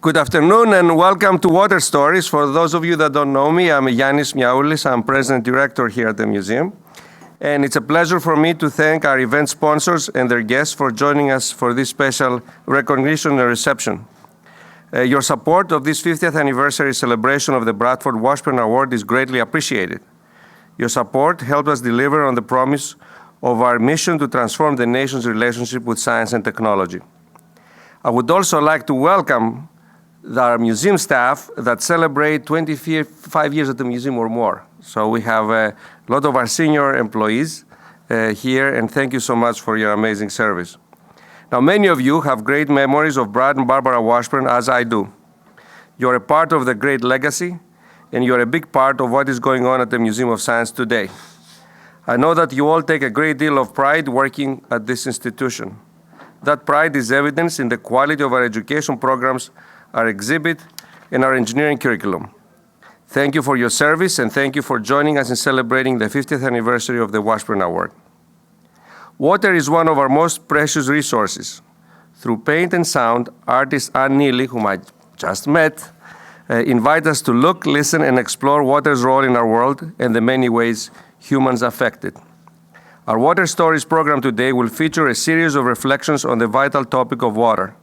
Good afternoon and welcome to Water Stories. For those of you that don't know me, I'm Miaoulis. I'm President Director here at the museum. And it's a pleasure for me to thank our event sponsors and their guests for joining us for this special recognition and reception. Your support of this 50th anniversary celebration of the Bradford Washburn Award is greatly appreciated. Your support helped us deliver on the promise of our mission to transform the nation's relationship with science and technology. I would also like to welcome our museum staff that celebrate 25 years at the museum or more. So we have a lot of our senior employees here, and thank you so much for your amazing service. Now, many of you have great memories of Brad and Barbara Washburn, as I do. You're a part of the great legacy, and you're a big part of what is going on at the Museum of Science today. I know that you all take a great deal of pride working at this institution. That pride is evidenced in the quality of our education programs, our exhibit, and our engineering curriculum. Thank you for your service, and thank you for joining us in celebrating the 50th anniversary of the Washburn Award. Water is one of our most precious resources. Through paint and sound, artist Ann Neely, whom I just met, invite us to look, listen, and explore water's role in our world and the many ways humans affect it. Our Water Stories program today will feature a series of reflections on the vital topic of water.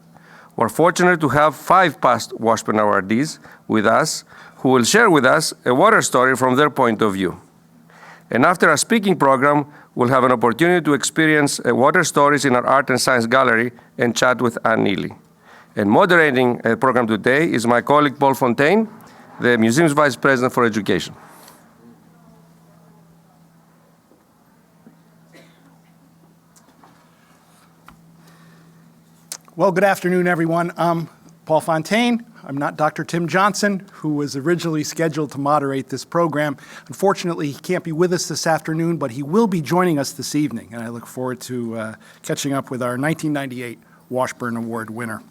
We're fortunate to have 5 past Washburn awardees with us who will share with us a water story from their point of view. And after our speaking program, we'll have an opportunity to experience water stories in our Art and Science Gallery and chat with Ann Neely. And moderating the program today is my colleague Paul Fontaine, the museum's Vice President for Education. Well, good afternoon, everyone. I'm Paul Fontaine. I'm not Dr. Tim Johnson, who was originally scheduled to moderate this program. Unfortunately, he can't be with us this afternoon, but he will be joining us this evening, and I look forward to catching up with our 1998 Washburn Award winner.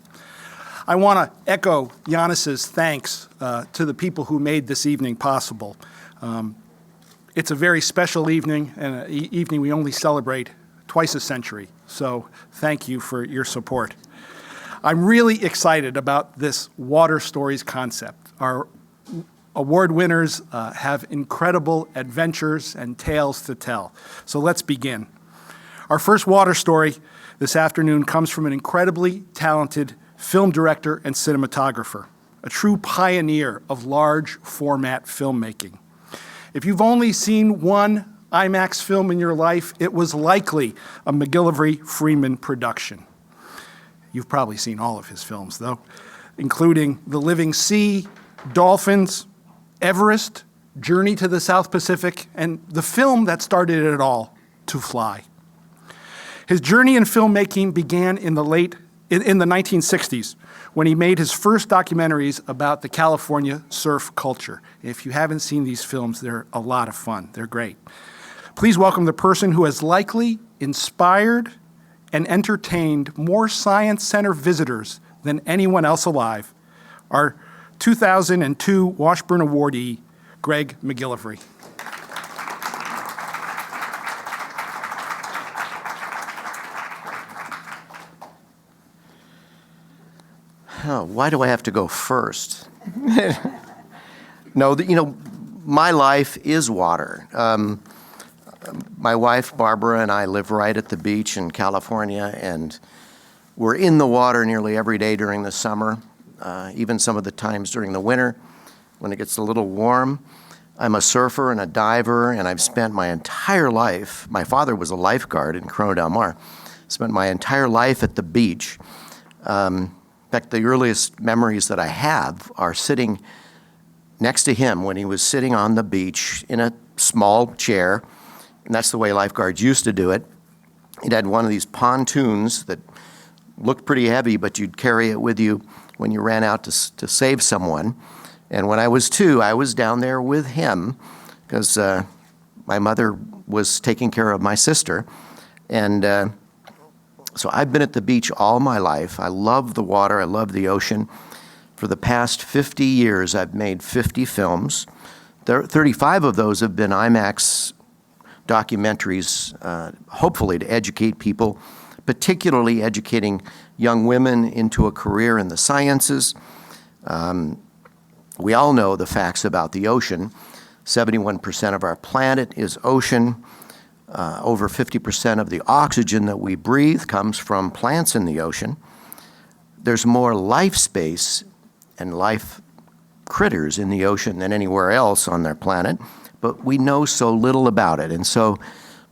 I want to echo Yannis's thanks to the people who made this evening possible. It's a very special evening, and an evening we only celebrate twice a century, so thank you for your support. I'm really excited about this Water Stories concept. Our award winners have incredible adventures and tales to tell. So let's begin. Our first water story this afternoon comes from an incredibly talented film director and cinematographer, a true pioneer of large format filmmaking. If you've only seen one IMAX film in your life, it was likely a MacGillivray Freeman production. You've probably seen all of his films, though, including The Living Sea, Dolphins, Everest, Journey to the South Pacific, and the film that started it all, To Fly. His journey in filmmaking began in the 1960s, when he made his first documentaries about the California surf culture. If you haven't seen these films, they're a lot of fun. They're great. Please welcome the person who has likely inspired and entertained more Science Center visitors than anyone else alive, our 2002 Washburn awardee, Greg MacGillivray. Oh, why do I have to go first? No, my life is water. My wife, Barbara, and I live right at the beach in California, and we're in the water nearly every day during the summer, even some of the times during the winter when it gets a little warm. I'm a surfer and a diver, and I've spent my entire life, my father was a lifeguard in Corona del Mar, spent my entire life at the beach. In fact, the earliest memories that I have are sitting next to him when he was sitting on the beach in a small chair. And that's the way lifeguards used to do it. It had one of these pontoons that looked pretty heavy, but you'd carry it with you when you ran out to save someone. And when I was 2, I was down there with him because my mother was taking care of my sister. And so I've been at the beach all my life. I love the water. I love the ocean. For the past 50 years, I've made 50 films. 35 of those have been IMAX documentaries, hopefully to educate people, particularly educating young women into a career in the sciences. We all know the facts about the ocean. 71% of our planet is ocean. Over 50% of the oxygen that we breathe comes from plants in the ocean. There's more life space and life critters in the ocean than anywhere else on their planet, but we know so little about it. And so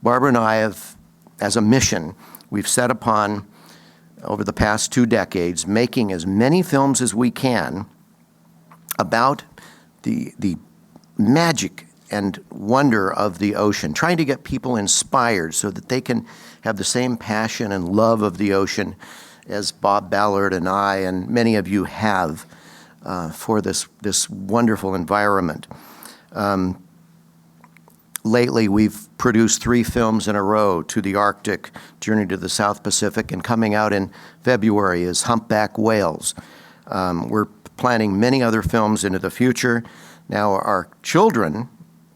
Barbara and I have, as a mission, we've set upon, over the past 2 decades, making as many films as we can about the magic and wonder of the ocean, trying to get people inspired so that they can have the same passion and love of the ocean as Bob Ballard and I and many of you have for this wonderful environment. Lately, we've produced 3 films in a row: To the Arctic, Journey to the South Pacific, and coming out in February is Humpback Whales. We're planning many other films into the future. Now our children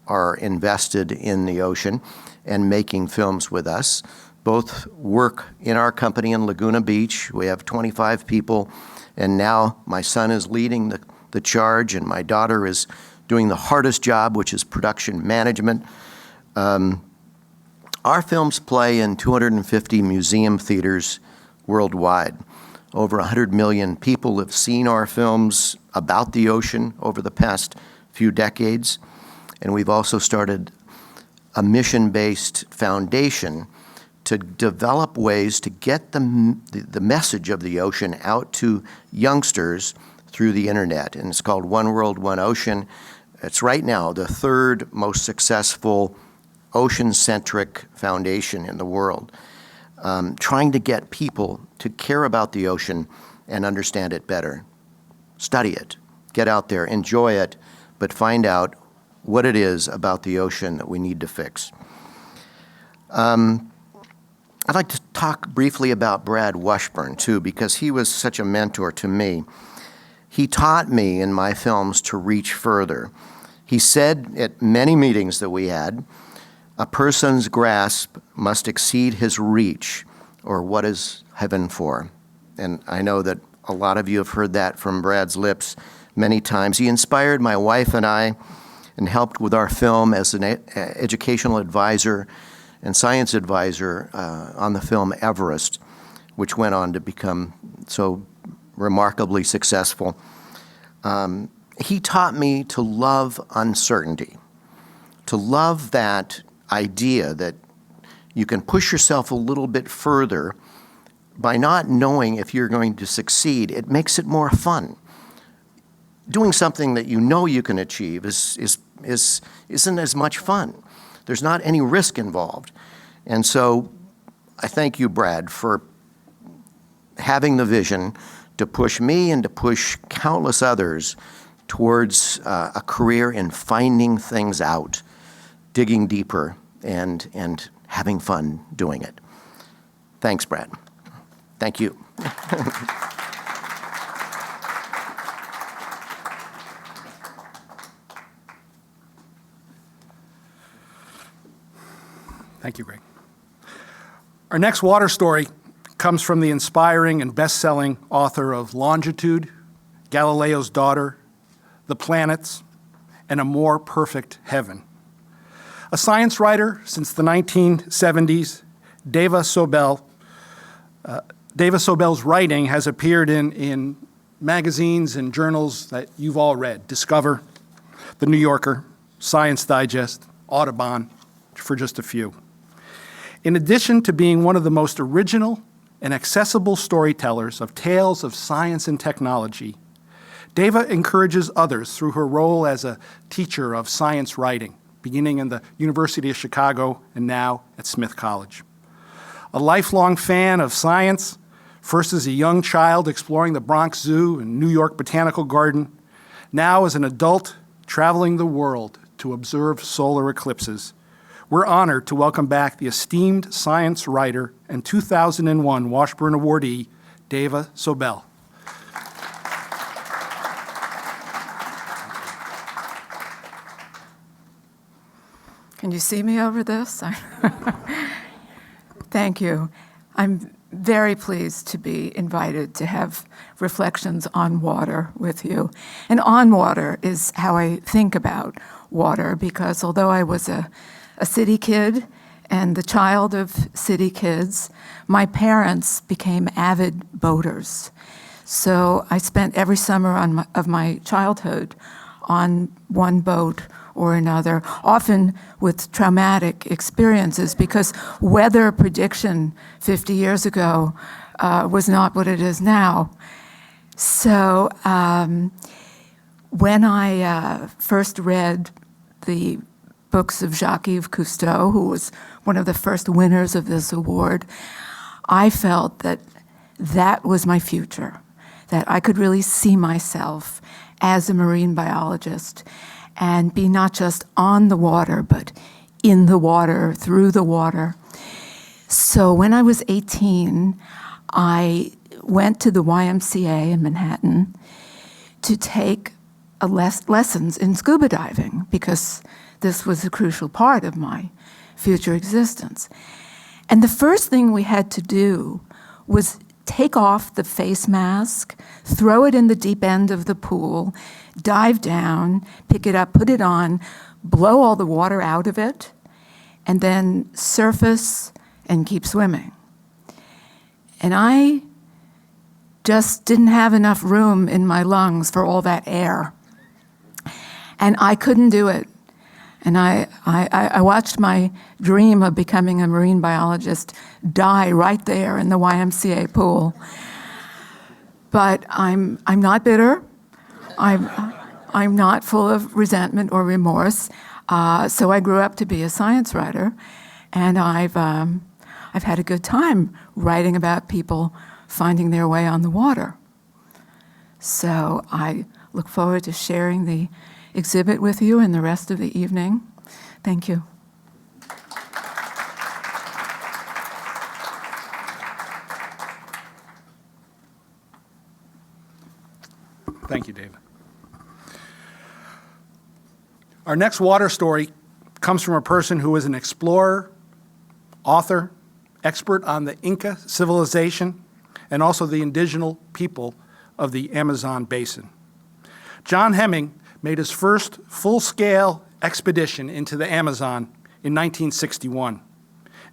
are invested in the ocean and making films with us. Both work in our company in Laguna Beach. We have 25 people, and now my son is leading the charge, and my daughter is doing the hardest job, which is production management. Our films play in 250 museum theaters worldwide. Over 100 million people have seen our films about the ocean over the past few decades. And we've also started a mission-based foundation to develop ways to get the message of the ocean out to youngsters through the internet. And it's called One World, One Ocean. It's right now the 3rd most successful ocean-centric foundation in the world, trying to get people to care about the ocean and understand it better. Study it, get out there, enjoy it, but find out what it is about the ocean that we need to fix. I'd like to talk briefly about Brad Washburn, too, because he was such a mentor to me. He taught me in my films to reach further. He said at many meetings that we had, a person's grasp must exceed his reach, or what is heaven for? And I know that a lot of you have heard that from Brad's lips many times. He inspired my wife and I and helped with our film as an educational advisor and science advisor on the film Everest, which went on to become so remarkably successful. He taught me to love uncertainty, to love that idea that you can push yourself a little bit further by not knowing if you're going to succeed. It makes it more fun. Doing something that you know you can achieve isn't as much fun. There's not any risk involved. And so I thank you, Brad, for having the vision to push me and to push countless others towards a career in finding things out, digging deeper, and having fun doing it. Thanks, Brad. Thank you. Thank you, Greg. Our next water story comes from the inspiring and best-selling author of Longitude, Galileo's Daughter, The Planets, and A More Perfect Heaven. A science writer since the 1970s, Dava Sobel. Dava Sobel's writing has appeared in magazines and journals that you've all read: Discover, The New Yorker, Science Digest, Audubon, for just a few. In addition to being one of the most original and accessible storytellers of tales of science and technology, Dava encourages others through her role as a teacher of science writing, beginning in the University of Chicago and now at Smith College. A lifelong fan of science, first as a young child exploring the Bronx Zoo and New York Botanical Garden, now as an adult traveling the world to observe solar eclipses, we're honored to welcome back the esteemed science writer and 2001 Washburn awardee, Dava Sobel. Can you see me over this? Thank you. I'm very pleased to be invited to have reflections on water with you. And on water is how I think about water, because although I was a city kid and the child of city kids, my parents became avid boaters. So I spent every summer of my childhood on one boat or another, often with traumatic experiences, because weather prediction 50 years ago was not what it is now. So when I first read the books of Jacques-Yves Cousteau, who was one of the first winners of this award, I felt that that was my future, that I could really see myself as a marine biologist and be not just on the water, but in the water, through the water. So when I was 18, I went to the YMCA in Manhattan to take lessons in scuba diving, because this was a crucial part of my future existence. And the first thing we had to do was take off the face mask, throw it in the deep end of the pool, dive down, pick it up, put it on, blow all the water out of it, and then surface and keep swimming. And I just didn't have enough room in my lungs for all that air. And I couldn't do it. And I watched my dream of becoming a marine biologist die right there in the YMCA pool. But I'm not bitter. I'm not full of resentment or remorse. So I grew up to be a science writer, and I've had a good time writing about people finding their way on the water. So I look forward to sharing the exhibit with you in the rest of the evening. Thank you. Thank you, David. Our next water story comes from a person who is an explorer, author, expert on the Inca civilization, and also the indigenous people of the Amazon basin. John Hemming made his first full-scale expedition into the Amazon in 1961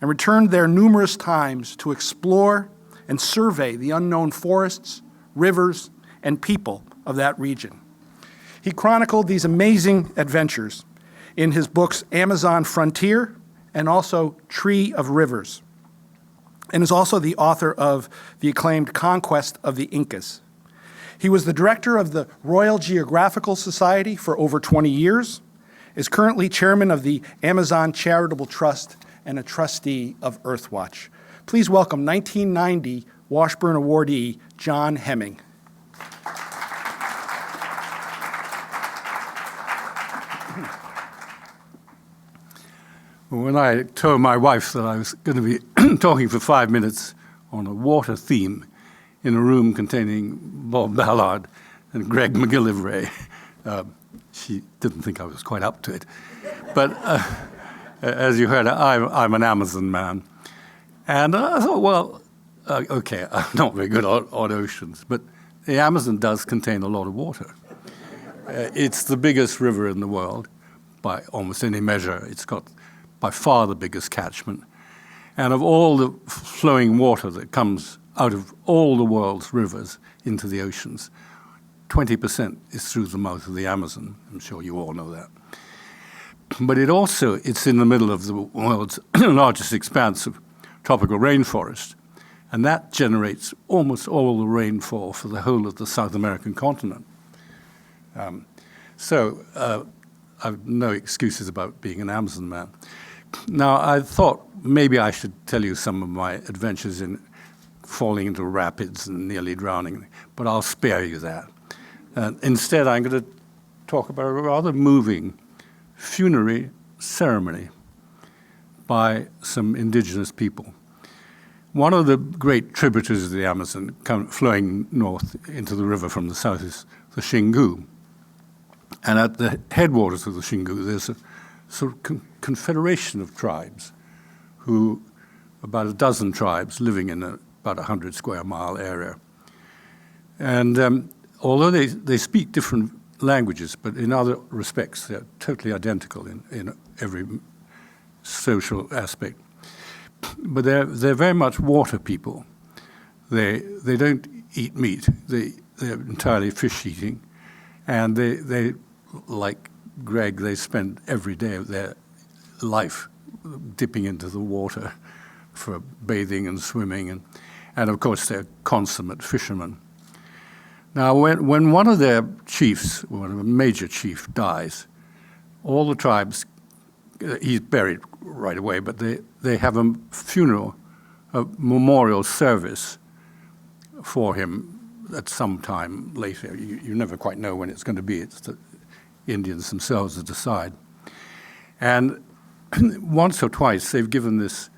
and returned there numerous times to explore and survey the unknown forests, rivers, and people of that region. He chronicled these amazing adventures in his books Amazon Frontier and also Tree of Rivers, and is also the author of the acclaimed Conquest of the Incas. He was the director of the Royal Geographical Society for over 20 years, is currently chairman of the Amazon Charitable Trust and a trustee of Earthwatch. Please welcome 1990 Washburn awardee John Hemming. When I told my wife that I was going to be talking for 5 minutes on a water theme in a room containing Bob Ballard and Greg MacGillivray, she didn't think I was quite up to it. But as you heard, I'm an Amazon man. And I thought, well, okay, I'm not very good on oceans, but the Amazon does contain a lot of water. It's the biggest river in the world by almost any measure. It's got by far the biggest catchment. And of all the flowing water that comes out of all the world's rivers into the oceans, 20% is through the mouth of the Amazon. I'm sure you all know that. But it's in the middle of the world's largest expanse of tropical rainforest. And that generates almost all the rainfall for the whole of the South American continent. So I've no excuses about being an Amazon man. Now, I thought maybe I should tell you some of my adventures in falling into rapids and nearly drowning, but I'll spare you that. Instead, I'm going to talk about a rather moving funerary ceremony by some indigenous people. One of the great tributaries of the Amazon flowing north into the river from the south is the Xingu. And at the headwaters of the Xingu, there's a sort of confederation of tribes about a dozen tribes living in about 100 square mile area. And although they speak different languages, but in other respects they're totally identical in every social aspect. But they're very much water people. They don't eat meat. They're entirely fish eating, and they like Greg. They spend every day of their life dipping into the water for bathing and swimming, and of course they're consummate fishermen. Now, when one of their chiefs, when a major chief dies, all the tribes, he's buried right away, but they have a funeral, a memorial service for him at some time later. You never quite know when it's going to be. It's the Indians themselves that decide. And once or twice they've given this,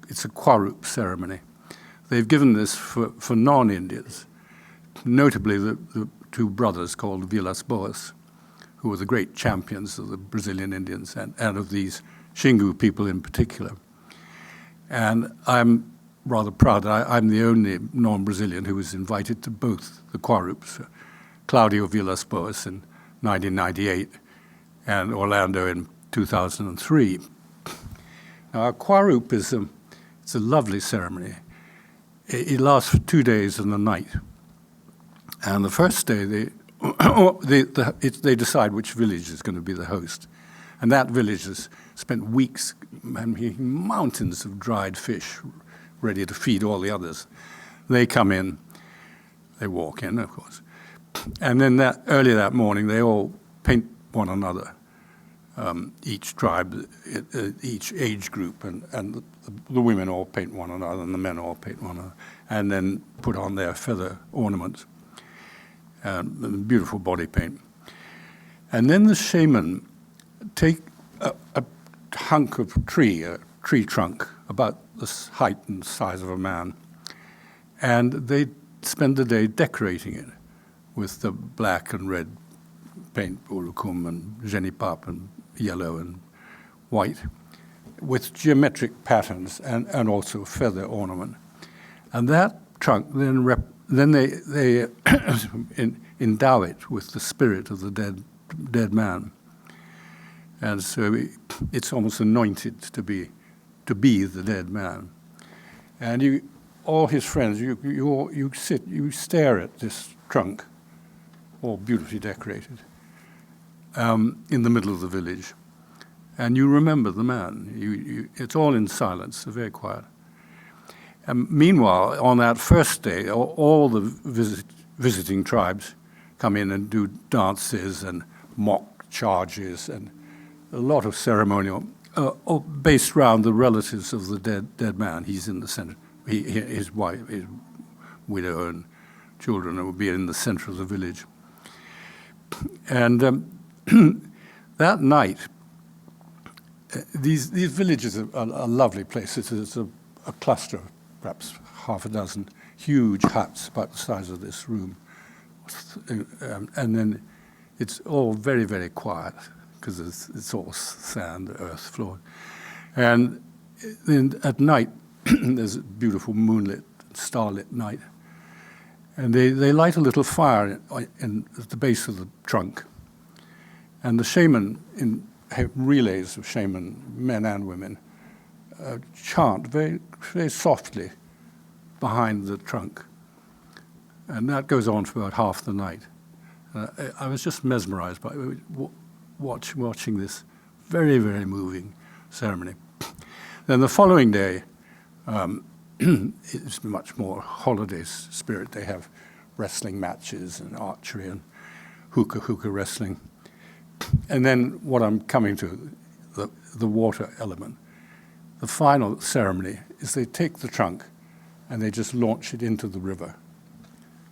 it's a Kwarup ceremony. They've given this for non-Indians, notably the two brothers called Vilas Boas, who were the great champions of the Brazilian Indians and of these Xingu people in particular. And I'm rather proud that I'm the only non-Brazilian who was invited to both the Kwarups, Claudio Vilas Boas in 1998 and Orlando in 2003. Now, a Kwarup is it's a lovely ceremony. It lasts for 2 days and a night. And the first day, they decide which village is going to be the host. And that village has spent weeks making mountains of dried fish ready to feed all the others. They come in, they walk in, of course. And then early that morning, they all paint one another, each tribe, each age group, and the women all paint one another, and the men all paint one another, and then put on their feather ornaments. Beautiful body paint. And then the shaman take a hunk of tree, a tree trunk, about the height and size of a man, and they spend the day decorating it with the black and red paint, urukum and genipap and yellow and white, with geometric patterns and also feather ornament. And that trunk then they endow it with the spirit of the dead man, and so it's almost anointed to be the dead man. And all his friends, you stare at this trunk, all beautifully decorated, in the middle of the village, and you remember the man. It's all in silence, so very quiet. And meanwhile, on that first day, all the visiting tribes come in and do dances and mock charges and a lot of ceremonial based around the relatives of the dead man. He's in the center. His wife, his widow and children will be in the center of the village. And that night, these villages are lovely places. It's a cluster of perhaps half a dozen huge huts about the size of this room. And then it's all very, very quiet because it's all sand, earth floor. And then at night, there's a beautiful moonlit, starlit night. And they light a little fire at the base of the trunk. And the shaman, in relays of shaman, men and women, chant very, very softly behind the trunk. And that goes on for about half the night. I was just mesmerized by watching this very, very moving ceremony. Then the following day, it's much more holiday spirit. They have wrestling matches and archery and hookah wrestling. And then what I'm coming to, the water element. The final ceremony is they take the trunk and they just launch it into the river.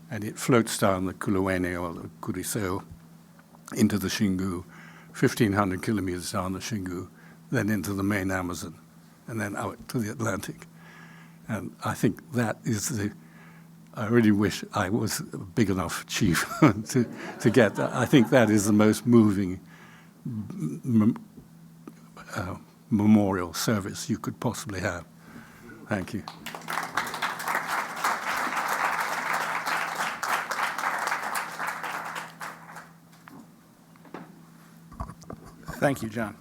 And it floats down the Kuluene or the Kuriseo into the Xingu, 1,500 kilometers down the Xingu, then into the main Amazon, and then out to the Atlantic. And I think that is I really wish I was a big enough chief to get that. I think that is the most moving memorial service you could possibly have. Thank you. Thank you, John.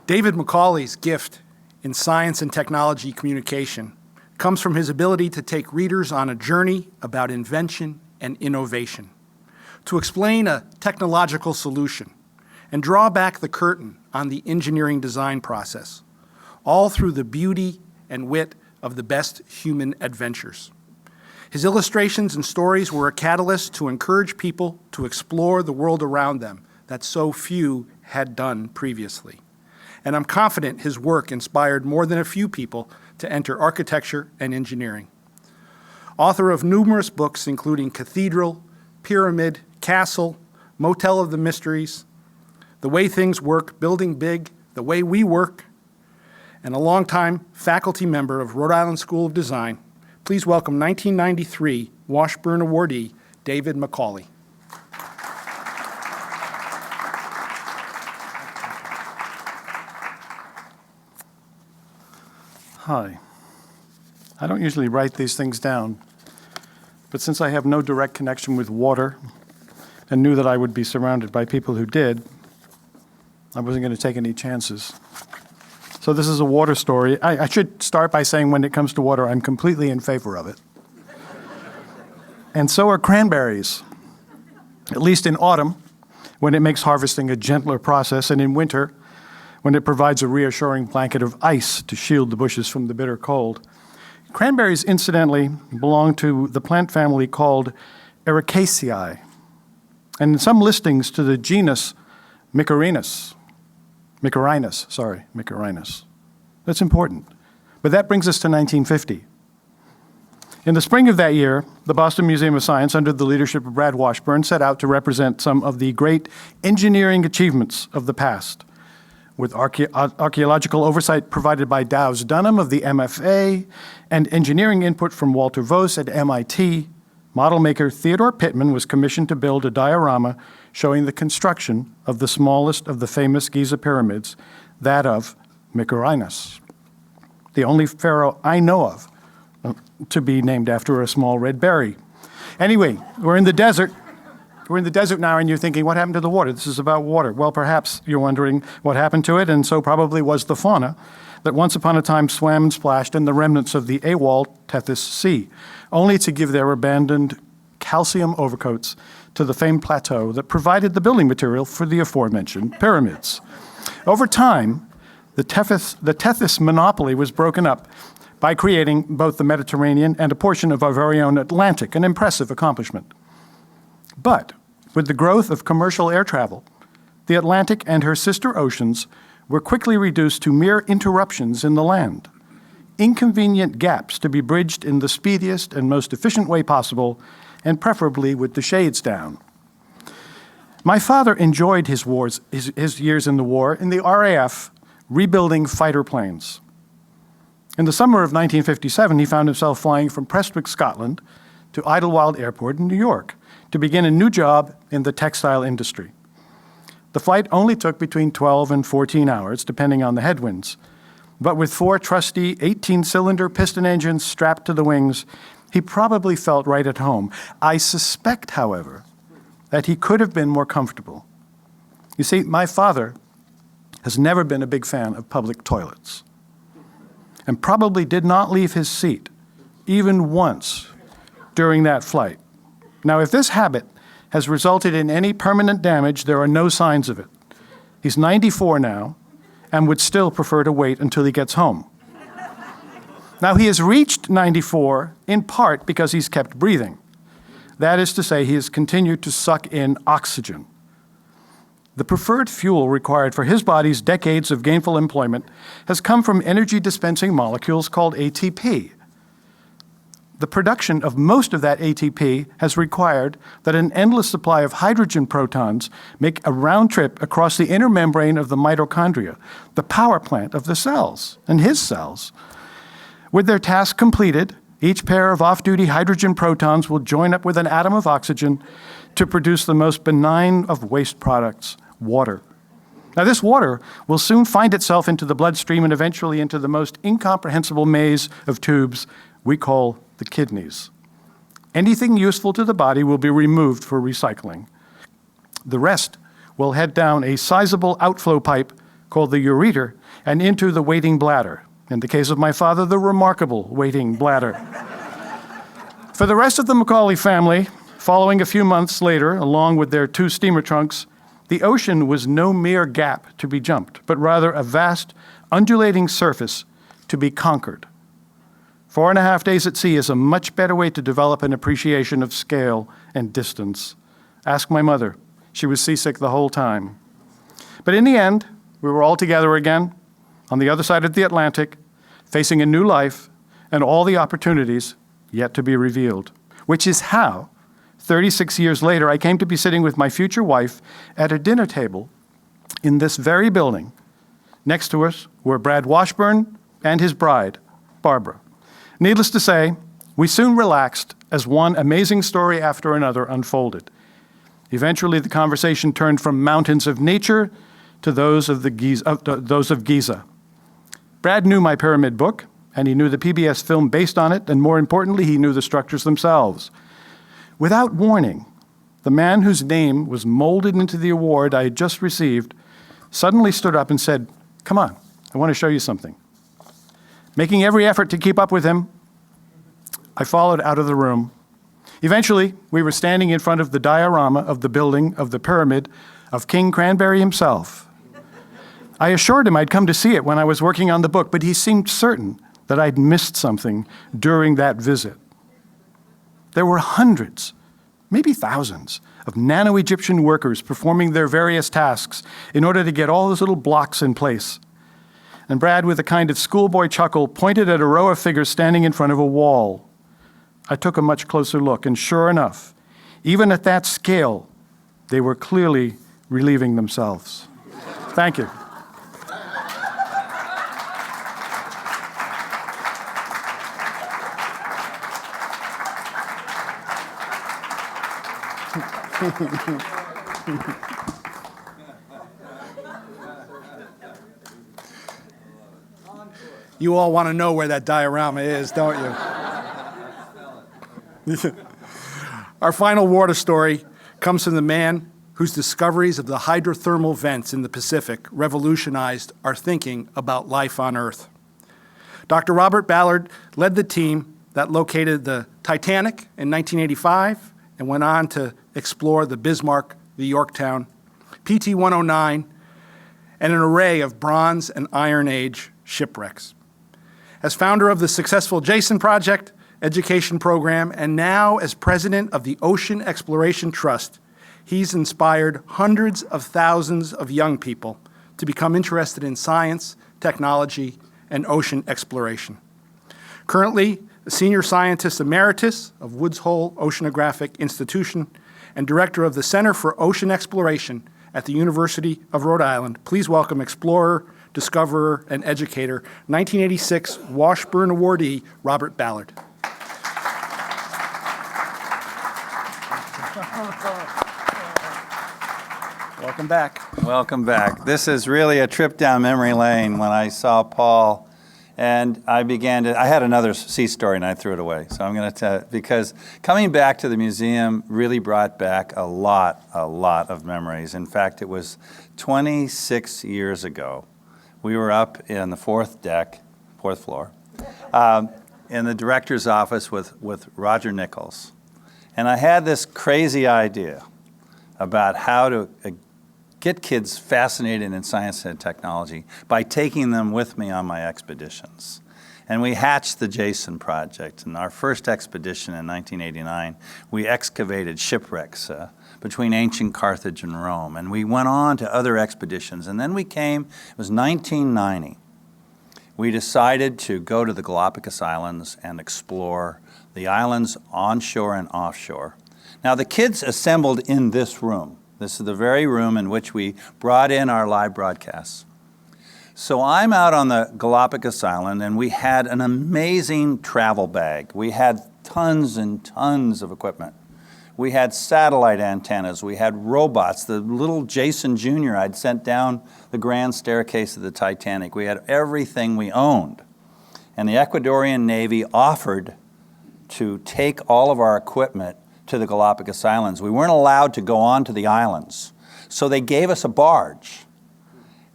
David Macaulay's gift in science and technology communication comes from his ability to take readers on a journey about invention and innovation, to explain a technological solution and draw back the curtain on the engineering design process, all through the beauty and wit of the best human adventures. His illustrations and stories were a catalyst to encourage people to explore the world around them that so few had done previously. And I'm confident his work inspired more than a few people to enter architecture and engineering. Author of numerous books including Cathedral, Pyramid, Castle, Motel of the Mysteries, The Way Things Work, Building Big, The Way We Work, and a longtime faculty member of Rhode Island School of Design, please welcome 1993 Washburn awardee, David Macaulay. Hi. I don't usually write these things down, but since I have no direct connection with water and knew that I would be surrounded by people who did, I wasn't going to take any chances. So this is a water story. I should start by saying when it comes to water, I'm completely in favor of it. And so are cranberries, at least in autumn, when it makes harvesting a gentler process, and in winter, when it provides a reassuring blanket of ice to shield the bushes from the bitter cold. Cranberries, incidentally, belong to the plant family called Ericaceae, and in some listings to the genus Micarinus. That's important. But that brings us to 1950. In the spring of that year, the Boston Museum of Science, under the leadership of Brad Washburn, set out to represent some of the great engineering achievements of the past, with archaeological oversight provided by Dow's Dunham of the MFA and engineering input from Walter Voss at MIT. Model maker Theodore Pittman was commissioned to build a diorama showing the construction of the smallest of the famous Giza pyramids, that of Mycerinus, the only pharaoh I know of to be named after a small red berry. Anyway, we're in the desert. We're in the desert now, and you're thinking, what happened to the water? This is about water. Well, perhaps you're wondering what happened to it, and so probably was the fauna that once upon a time swam and splashed in the remnants of the AWOL Tethys Sea, only to give their abandoned calcium overcoats to the famed plateau that provided the building material for the aforementioned pyramids. Over time, the Tethys monopoly was broken up by creating both the Mediterranean and a portion of our very own Atlantic, an impressive accomplishment. But with the growth of commercial air travel, the Atlantic and her sister oceans were quickly reduced to mere interruptions in the land, inconvenient gaps to be bridged in the speediest and most efficient way possible, and preferably with the shades down. My father enjoyed his years in the war in the RAF, rebuilding fighter planes. In the summer of 1957, he found himself flying from Prestwick, Scotland, to Idlewild Airport in New York to begin a new job in the textile industry. The flight only took between 12 and 14 hours, depending on the headwinds. But with 4 trusty 18-cylinder piston engines strapped to the wings, he probably felt right at home. I suspect, however, that he could have been more comfortable. You see, my father has never been a big fan of public toilets, and probably did not leave his seat, even once, during that flight. Now, if this habit has resulted in any permanent damage, there are no signs of it. He's 94 now, and would still prefer to wait until he gets home. Now, he has reached 94 in part because he's kept breathing. That is to say, he has continued to suck in oxygen. The preferred fuel required for his body's decades of gainful employment has come from energy-dispensing molecules called ATP. The production of most of that ATP has required that an endless supply of hydrogen protons make a round trip across the inner membrane of the mitochondria, the power plant of the cells, and his cells. With their task completed, each pair of off-duty hydrogen protons will join up with an atom of oxygen to produce the most benign of waste products, water. Now, this water will soon find itself into the bloodstream and eventually into the most incomprehensible maze of tubes we call the kidneys. Anything useful to the body will be removed for recycling. The rest will head down a sizable outflow pipe called the ureter and into the waiting bladder. In the case of my father, the remarkable waiting bladder. For the rest of the Macaulay family, following a few months later, along with their 2 steamer trunks, the ocean was no mere gap to be jumped, but rather a vast, undulating surface to be conquered. 4.5 days at sea is a much better way to develop an appreciation of scale and distance. Ask my mother. She was seasick the whole time. But in the end, we were all together again, on the other side of the Atlantic, facing a new life and all the opportunities yet to be revealed, which is how, 36 years later, I came to be sitting with my future wife at a dinner table in this very building. Next to us were Brad Washburn and his bride, Barbara. Needless to say, we soon relaxed as one amazing story after another unfolded. Eventually, the conversation turned from mountains of nature to those of Giza. Brad knew my pyramid book, and he knew the PBS film based on it, and more importantly, he knew the structures themselves. Without warning, the man whose name was molded into the award I had just received suddenly stood up and said, "Come on, I want to show you something." Making every effort to keep up with him, I followed out of the room. Eventually, we were standing in front of the diorama of the building of the pyramid of King Cranberry himself. I assured him I'd come to see it when I was working on the book, but he seemed certain that I'd missed something during that visit. There were hundreds, maybe thousands, of Nano-Egyptian workers performing their various tasks in order to get all those little blocks in place. And Brad, with a kind of schoolboy chuckle, pointed at a row of figures standing in front of a wall. I took a much closer look, and sure enough, even at that scale, they were clearly relieving themselves. Thank you. You all want to know where that diorama is, don't you? Our final water story comes from the man whose discoveries of the hydrothermal vents in the Pacific revolutionized our thinking about life on Earth. Dr. Robert Ballard led the team that located the Titanic in 1985 and went on to explore the Bismarck, the Yorktown, PT-109, and an array of Bronze and Iron Age shipwrecks. As founder of the successful Jason Project education program, and now as president of the Ocean Exploration Trust, he's inspired hundreds of thousands of young people to become interested in science, technology, and ocean exploration. Currently, a senior scientist emeritus of Woods Hole Oceanographic Institution and director of the Center for Ocean Exploration at the University of Rhode Island, please welcome explorer, discoverer, and educator, 1986 Washburn awardee, Robert Ballard. Welcome back. Welcome back. This is really a trip down memory lane when I saw Paul, and I had another sea story and I threw it away. So I'm going to tell, because coming back to the museum really brought back a lot of memories. In fact, it was 26 years ago. We were up in the fourth floor, in the director's office with Roger Nichols. And I had this crazy idea about how to get kids fascinated in science and technology by taking them with me on my expeditions. And we hatched the Jason Project. In our first expedition in 1989, we excavated shipwrecks between ancient Carthage and Rome. And we went on to other expeditions. And then it was 1990. We decided to go to the Galapagos Islands and explore the islands onshore and offshore. Now, the kids assembled in this room. This is the very room in which we brought in our live broadcasts. So I'm out on the Galapagos Island, and we had an amazing travel bag. We had tons and tons of equipment. We had satellite antennas. We had robots, the little Jason Jr. I'd sent down the grand staircase of the Titanic. We had everything we owned. And the Ecuadorian Navy offered to take all of our equipment to the Galapagos Islands. We weren't allowed to go on to the islands. So they gave us a barge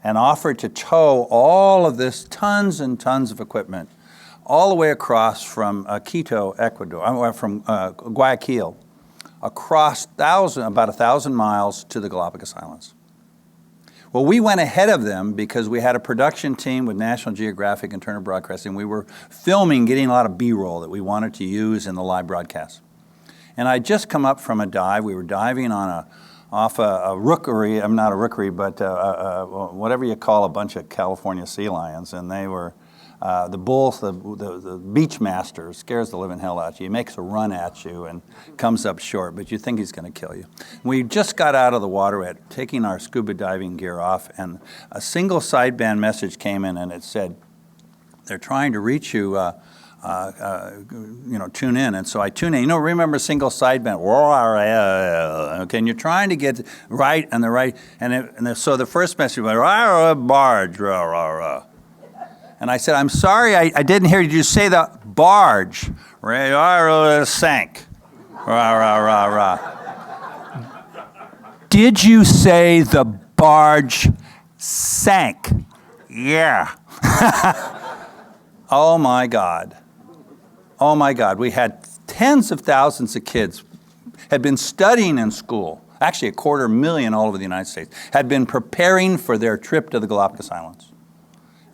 and offered to tow all of this, tons and tons of equipment, all the way across from Quito, Ecuador, from Guayaquil, across about 1,000 miles to the Galapagos Islands. Well, we went ahead of them because we had a production team with National Geographic and Turner Broadcasting. We were filming, getting a lot of B-roll that we wanted to use in the live broadcast. And I'd just come up from a dive. We were diving off a rookery, not a rookery, but whatever you call a bunch of California sea lions. And they were, the bulls, the beach master scares the living hell out of you. He makes a run at you and comes up short, but you think he's going to kill you. We just got out of the water, taking our scuba diving gear off, and a single sideband message came in, and it said, they're trying to reach you, tune in. And so I tune in. Remember single sideband. Okay, and you're trying to get right and the right. So the first message was, barge, rah, rah, rah. And I said, I'm sorry, I didn't hear you. Did you say the barge? Sank. Rah, rah, rah, rah. Did you say the barge sank? Yeah. Oh my God. Oh my God. We had tens of thousands of kids, had been studying in school, actually 250,000 all over the United States, had been preparing for their trip to the Galapagos Islands.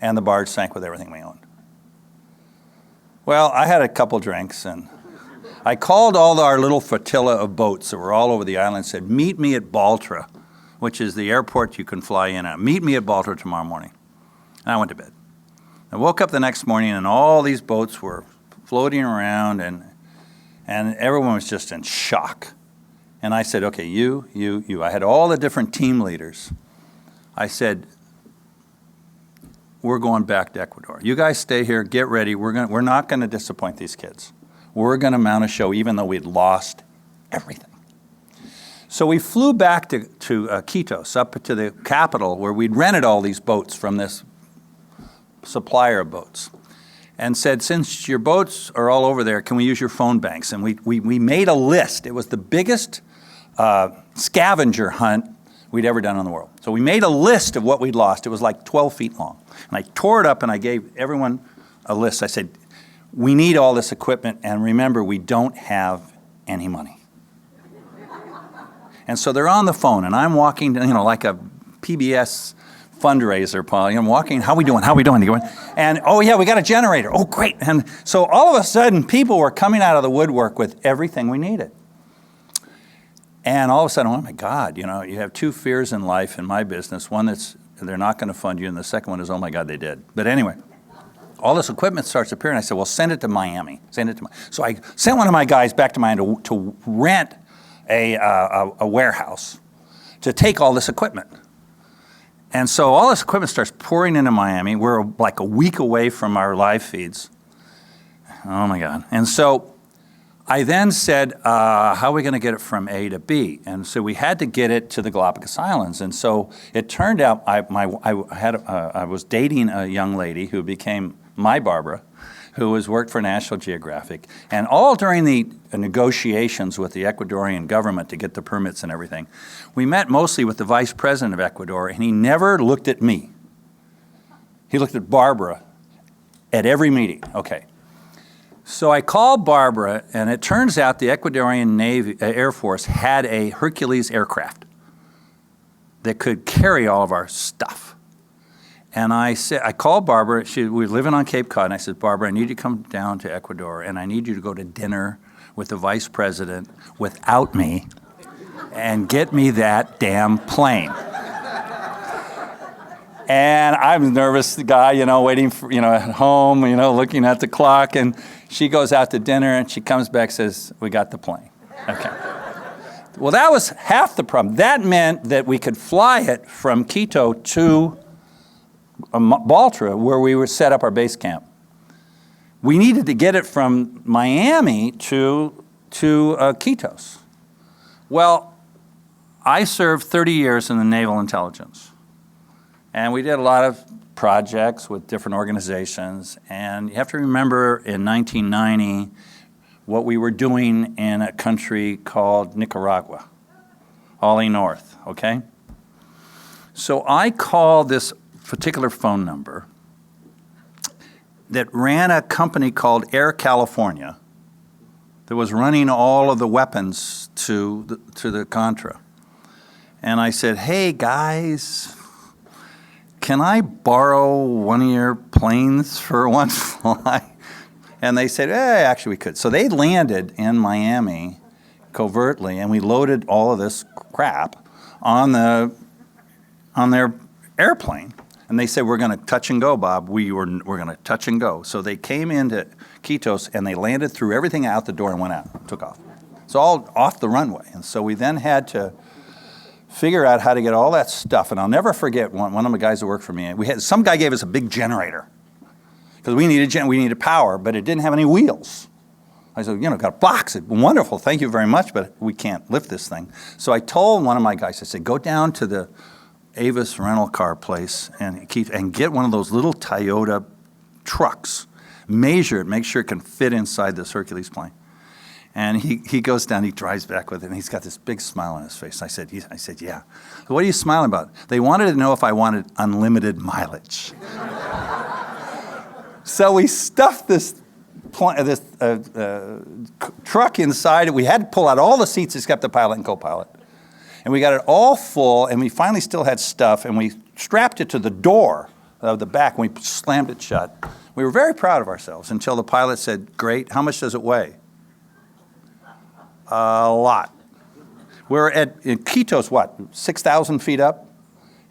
And the barge sank with everything we owned. Well, I had a couple drinks, and I called all our little flotilla of boats that were all over the island and said, meet me at Baltra, which is the airport you can fly in at. Meet me at Baltra tomorrow morning. And I went to bed. I woke up the next morning, and all these boats were floating around, and everyone was just in shock. And I said, okay, you. I had all the different team leaders. I said, we're going back to Ecuador. You guys stay here, get ready. We're not going to disappoint these kids. We're going to mount a show even though we'd lost everything. So we flew back to Quitos, up to the capital, where we'd rented all these boats from this supplier of boats, and said, since your boats are all over there, can we use your phone banks? And we made a list. It was the biggest scavenger hunt we'd ever done in the world. So we made a list of what we'd lost. It was like 12 feet long. And I tore it up and I gave everyone a list. I said, we need all this equipment, and remember, we don't have any money. And so they're on the phone, and I'm walking, like a PBS fundraiser, Paul. I'm walking, how we doing? And, oh yeah, we got a generator. Oh, great. And so all of a sudden, people were coming out of the woodwork with everything we needed. And all of a sudden, oh my God, you have two fears in life in my business. One that's they're not going to fund you, and the second one is, oh my God, they did. But anyway, all this equipment starts appearing. I said, well, send it to Miami. So I sent one of my guys back to Miami to rent a warehouse to take all this equipment. And so all this equipment starts pouring into Miami. We're like a week away from our live feeds. Oh my God. And so I then said, how are we going to get it from A to B? And so we had to get it to the Galapagos Islands. And so it turned out I was dating a young lady who became my Barbara, who has worked for National Geographic. And all during the negotiations with the Ecuadorian government to get the permits and everything, we met mostly with the vice president of Ecuador, and he never looked at me. He looked at Barbara at every meeting. Okay. So I called Barbara, and it turns out the Ecuadorian Air Force had a Hercules aircraft that could carry all of our stuff. And I called Barbara. We were living on Cape Cod, and I said, Barbara, I need you to come down to Ecuador, and I need you to go to dinner with the vice president without me and get me that damn plane. And I'm a nervous guy, waiting for, at home, looking at the clock. And she goes out to dinner, and she comes back and says, we got the plane. Okay. Well, that was half the problem. That meant that we could fly it from Quito to Baltra, where we would set up our base camp. We needed to get it from Miami to Quitos. Well, I served 30 years in the Naval Intelligence. And we did a lot of projects with different organizations. And you have to remember, in 1990, what we were doing in a country called Nicaragua, Ollie North, okay? So I called this particular phone number that ran a company called Air California that was running all of the weapons to the Contra. And I said, hey, guys, can I borrow one of your planes for one flight? And they said, actually we could. So they landed in Miami covertly, and we loaded all of this crap on their airplane. And they said, we're going to touch and go, Bob. We're going to touch and go. So they came into Quitos, and they landed, threw everything out the door, and went out, took off. It's all off the runway. And so we then had to figure out how to get all that stuff. And I'll never forget one of the guys that worked for me. Some guy gave us a big generator because we needed power, but it didn't have any wheels. I said, got a box. Wonderful, thank you very much, but we can't lift this thing. So I told one of my guys, I said, go down to the Avis rental car place and get one of those little Toyota trucks. Measure it, make sure it can fit inside this Hercules plane. And he goes down, he drives back with it, and he's got this big smile on his face. I said, yeah. So what are you smiling about? They wanted to know if I wanted unlimited mileage. So we stuffed this truck inside. We had to pull out all the seats except the pilot and co-pilot. And we got it all full, and we finally still had stuff, and we strapped it to the door of the back, and we slammed it shut. We were very proud of ourselves until the pilot said, great, how much does it weigh? A lot. We're in Quitos, 6,000 feet up?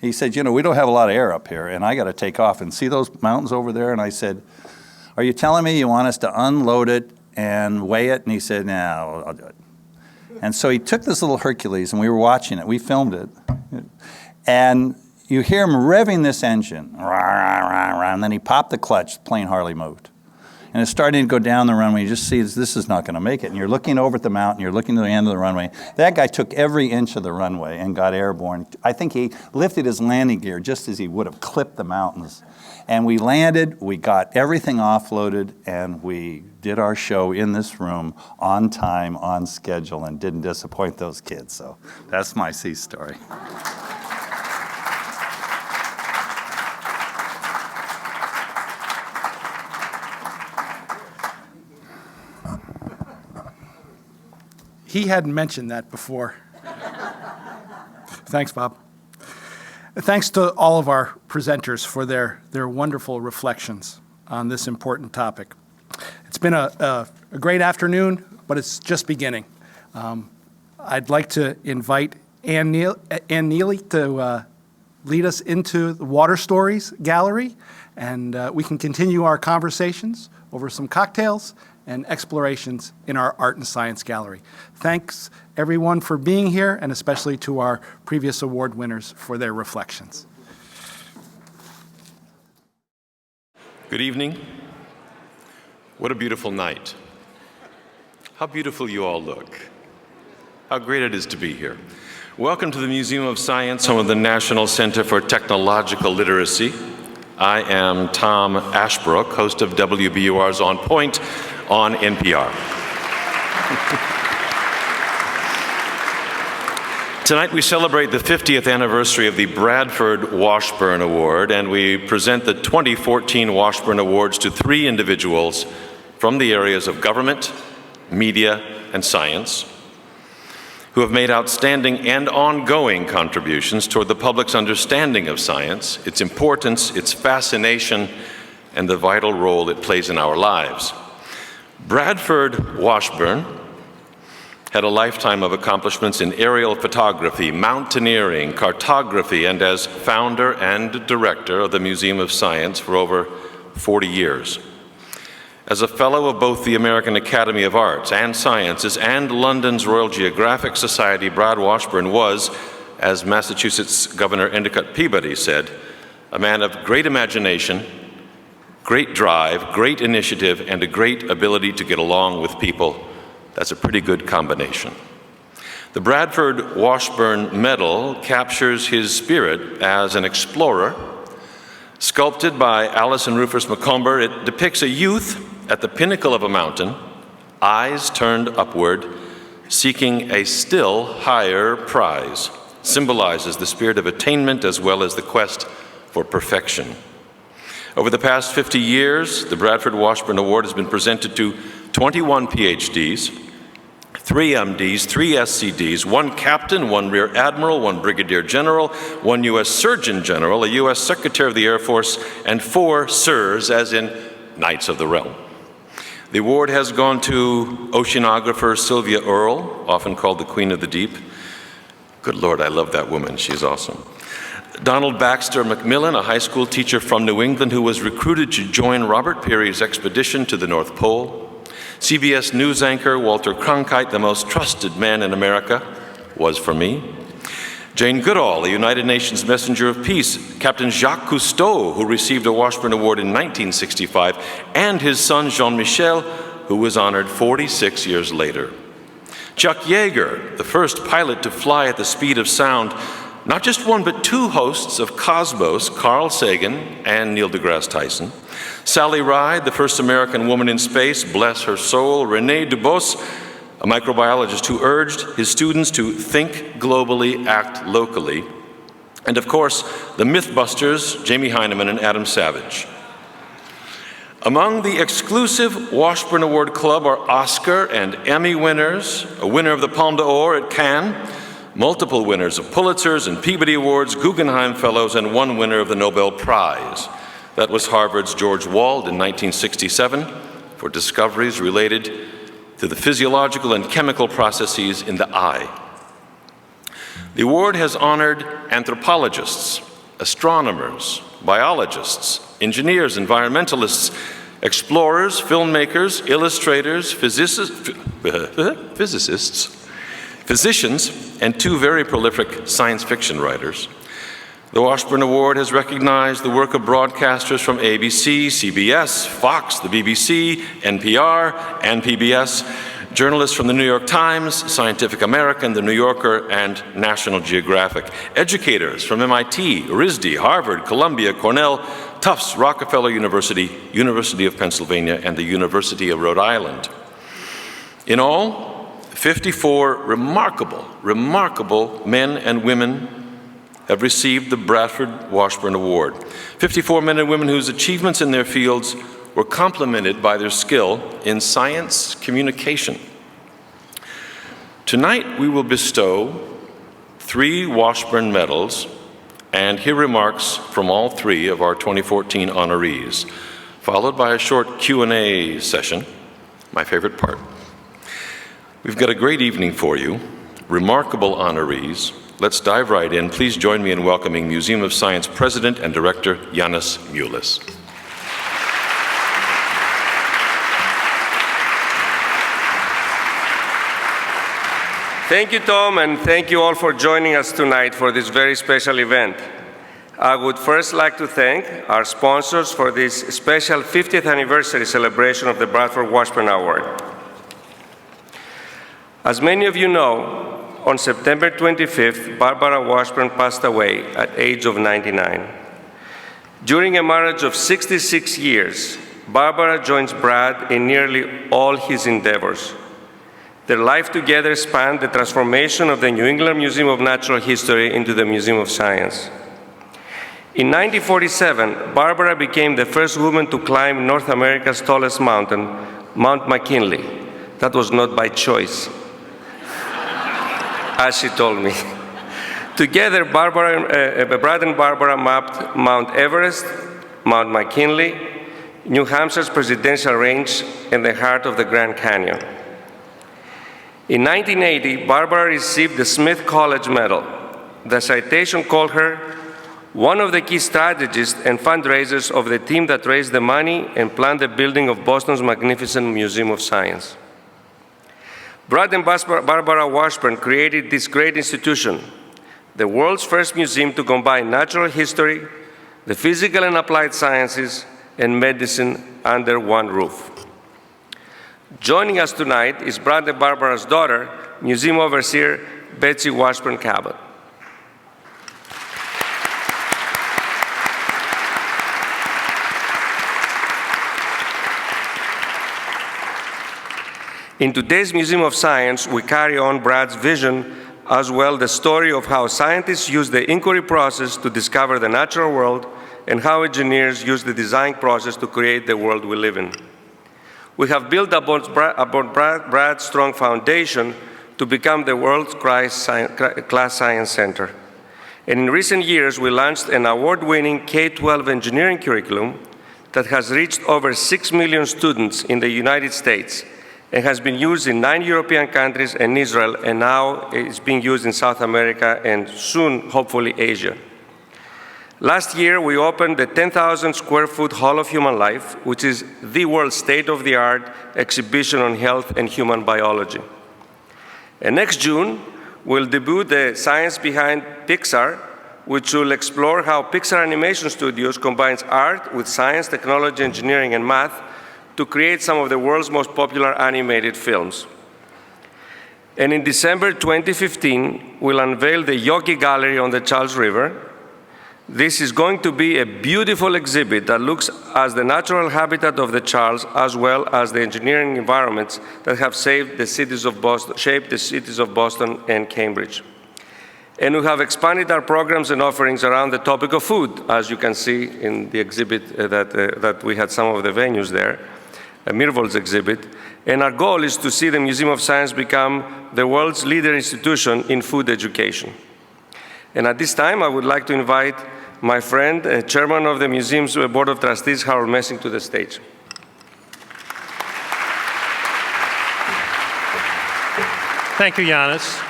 He said, we don't have a lot of air up here, and I got to take off. And see those mountains over there? And I said, are you telling me you want us to unload it and weigh it? And he said, no, I'll do it. And so he took this little Hercules, and we were watching it. We filmed it. And you hear him revving this engine, and then he popped the clutch, the plane hardly moved. And it's starting to go down the runway. You just see this is not going to make it. And you're looking over at the mountain. You're looking to the end of the runway. That guy took every inch of the runway and got airborne. I think he lifted his landing gear just as he would have clipped the mountains. And we landed. We got everything offloaded. And we did our show in this room on time, on schedule, and didn't disappoint those kids. So that's my sea story. He hadn't mentioned that before. Thanks, Bob. Thanks to all of our presenters for their wonderful reflections on this important topic. It's been a great afternoon, but it's just beginning. I'd like to invite Ann Neely to lead us into the Water Stories Gallery, and we can continue our conversations over some cocktails and explorations in our Art and Science Gallery. Thanks, everyone, for being here, and especially to our previous award winners for their reflections. Good evening. What a beautiful night. How beautiful you all look. How great it is to be here. Welcome to the Museum of Science, home of the National Center for Technological Literacy. I am Tom Ashbrook, host of WBUR's On Point on NPR. Tonight we celebrate the 50th anniversary of the Bradford Washburn Award, and we present the 2014 Washburn Awards to 3 individuals from the areas of government, media, and science, who have made outstanding and ongoing contributions toward the public's understanding of science, its importance, its fascination, and the vital role it plays in our lives. Bradford Washburn had a lifetime of accomplishments in aerial photography, mountaineering, cartography, and as founder and director of the Museum of Science for over 40 years. As a fellow of both the American Academy of Arts and Sciences and London's Royal Geographic Society, Brad Washburn was, as Massachusetts Governor Endicott Peabody said, a man of great imagination, great drive, great initiative, and a great ability to get along with people. That's a pretty good combination. The Bradford Washburn Medal captures his spirit as an explorer. Sculpted by Alice and Rufus Macomber, it depicts a youth at the pinnacle of a mountain, eyes turned upward, seeking a still higher prize, symbolizes the spirit of attainment as well as the quest for perfection. Over the past 50 years, the Bradford Washburn Award has been presented to 21 PhDs, 3 MDs, 3 SCDs, 1 captain, 1 rear admiral, 1 brigadier general, 1 U.S. surgeon general, a U.S. secretary of the Air Force, and 4 sirs, as in Knights of the Realm. The award has gone to oceanographer Sylvia Earle, often called the Queen of the Deep. Good Lord, I love that woman. She's awesome. Donald Baxter McMillan, a high school teacher from New England who was recruited to join Robert Peary's expedition to the North Pole. CBS News anchor Walter Cronkite, the most trusted man in America, was for me. Jane Goodall, a United Nations Messenger of Peace, Captain Jacques Cousteau, who received a Washburn Award in 1965, and his son Jean-Michel, who was honored 46 years later. Chuck Yeager, the first pilot to fly at the speed of sound, not just one but 2 hosts of Cosmos, Carl Sagan and Neil deGrasse Tyson. Sally Ride, the first American woman in space, bless her soul. René Dubos, a microbiologist who urged his students to think globally, act locally. And of course, the Mythbusters, Jamie Hyneman and Adam Savage. Among the exclusive Washburn Award Club are Oscar and Emmy winners, a winner of the Palme d'Or at Cannes, multiple winners of Pulitzers and Peabody Awards, Guggenheim Fellows, and 1 winner of the Nobel Prize. That was Harvard's George Wald in 1967 for discoveries related to the physiological and chemical processes in the eye. The award has honored anthropologists, astronomers, biologists, engineers, environmentalists, explorers, filmmakers, illustrators, physicians, and 2 very prolific science fiction writers. The Washburn Award has recognized the work of broadcasters from ABC, CBS, Fox, the BBC, NPR, and PBS, journalists from the New York Times, Scientific American, The New Yorker, and National Geographic, educators from MIT, RISD, Harvard, Columbia, Cornell, Tufts, Rockefeller University, University of Pennsylvania, and the University of Rhode Island. In all, 54 remarkable men and women have received the Bradford Washburn Award. 54 men and women whose achievements in their fields were complemented by their skill in science communication. Tonight we will bestow 3 Washburn medals and hear remarks from all 3 of our 2014 honorees, followed by a short Q&A session, my favorite part. We've got a great evening for you, remarkable honorees. Let's dive right in. Please join me in welcoming Museum of Science President and Director Yannis Miaoulis. Thank you, Tom, and thank you all for joining us tonight for this very special event. I would first like to thank our sponsors for this special 50th anniversary celebration of the Bradford Washburn Award. As many of you know, on September 25th, Barbara Washburn passed away at the age of 99. During a marriage of 66 years, Barbara joins Brad in nearly all his endeavors. Their life together spanned the transformation of the New England Museum of Natural History into the Museum of Science. In 1947, Barbara became the first woman to climb North America's tallest mountain, Mount McKinley. That was not by choice, as she told me. Together, Brad and Barbara mapped Mount Everest, Mount McKinley, New Hampshire's Presidential Range, and the heart of the Grand Canyon. In 1980, Barbara received the Smith College Medal. The citation called her one of the key strategists and fundraisers of the team that raised the money and planned the building of Boston's magnificent Museum of Science. Brad and Barbara Washburn created this great institution, the world's first museum to combine natural history, the physical and applied sciences, and medicine under one roof. Joining us tonight is Brad and Barbara's daughter, Museum Overseer Betsy Washburn Cabot. In today's Museum of Science, we carry on Brad's vision, as well the story of how scientists use the inquiry process to discover the natural world and how engineers use the design process to create the world we live in. We have built upon Brad's strong foundation to become the world's class science center. And in recent years, we launched an award-winning K-12 engineering curriculum that has reached over 6 million students in the United States and has been used in 9 European countries and Israel, and now is being used in South America and soon, hopefully, Asia. Last year, we opened the 10,000 square foot Hall of Human Life, which is the world's state-of-the-art exhibition on health and human biology. And next June, we'll debut the Science Behind Pixar, which will explore how Pixar Animation Studios combines art with science, technology, engineering, and math to create some of the world's most popular animated films. And in December 2015, we'll unveil the Yogi Gallery on the Charles River. This is going to be a beautiful exhibit that looks at the natural habitat of the Charles, as well as the engineering environments that have shaped the cities of Boston and Cambridge. And we have expanded our programs and offerings around the topic of food, as you can see in the exhibit that we had some of the venues there, Mirvol's exhibit. And our goal is to see the Museum of Science become the world's leader institution in food education. And at this time, I would like to invite my friend, Chairman of the Museum's Board of Trustees, Harold Messing, to the stage. Thank you, Yannis.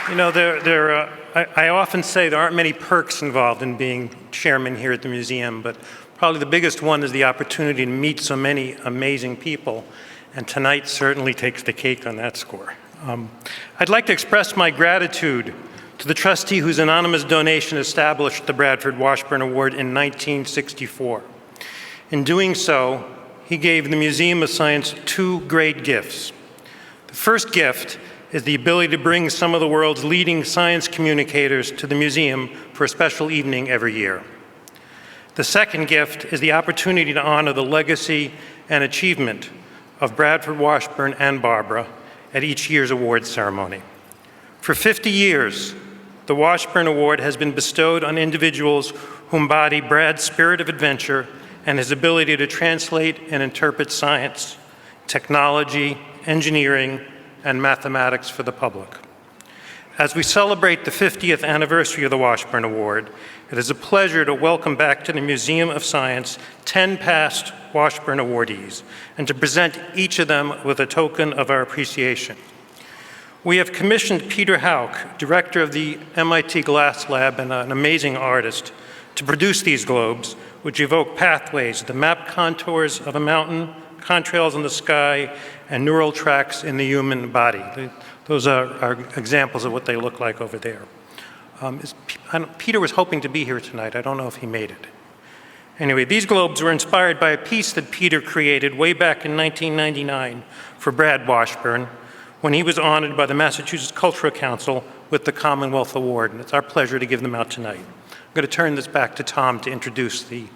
You know, I often say there aren't many perks involved in being chairman here at the museum, but probably the biggest one is the opportunity to meet so many amazing people, and tonight certainly takes the cake on that score. I'd like to express my gratitude to the trustee whose anonymous donation established the Bradford Washburn Award in 1964. In doing so, he gave the Museum of Science 2 great gifts. The first gift is the ability to bring some of the world's leading science communicators to the museum for a special evening every year. The second gift is the opportunity to honor the legacy and achievement of Bradford Washburn and Barbara at each year's awards ceremony. For 50 years, the Washburn Award has been bestowed on individuals who embody Brad's spirit of adventure and his ability to translate and interpret science, technology, engineering, and mathematics for the public. As we celebrate the 50th anniversary of the Washburn Award, it is a pleasure to welcome back to the Museum of Science 10 past Washburn awardees and to present each of them with a token of our appreciation. We have commissioned Peter Hauck, director of the MIT Glass Lab and an amazing artist, to produce these globes, which evoke pathways, the map contours of a mountain, contrails in the sky, and neural tracks in the human body. Those are examples of what they look like over there. Peter was hoping to be here tonight. I don't know if he made it. Anyway, these globes were inspired by a piece that Peter created way back in 1999 for Brad Washburn, when he was honored by the Massachusetts Cultural Council with the Commonwealth Award, and it's our pleasure to give them out tonight. I'm going to turn this back to Tom to introduce the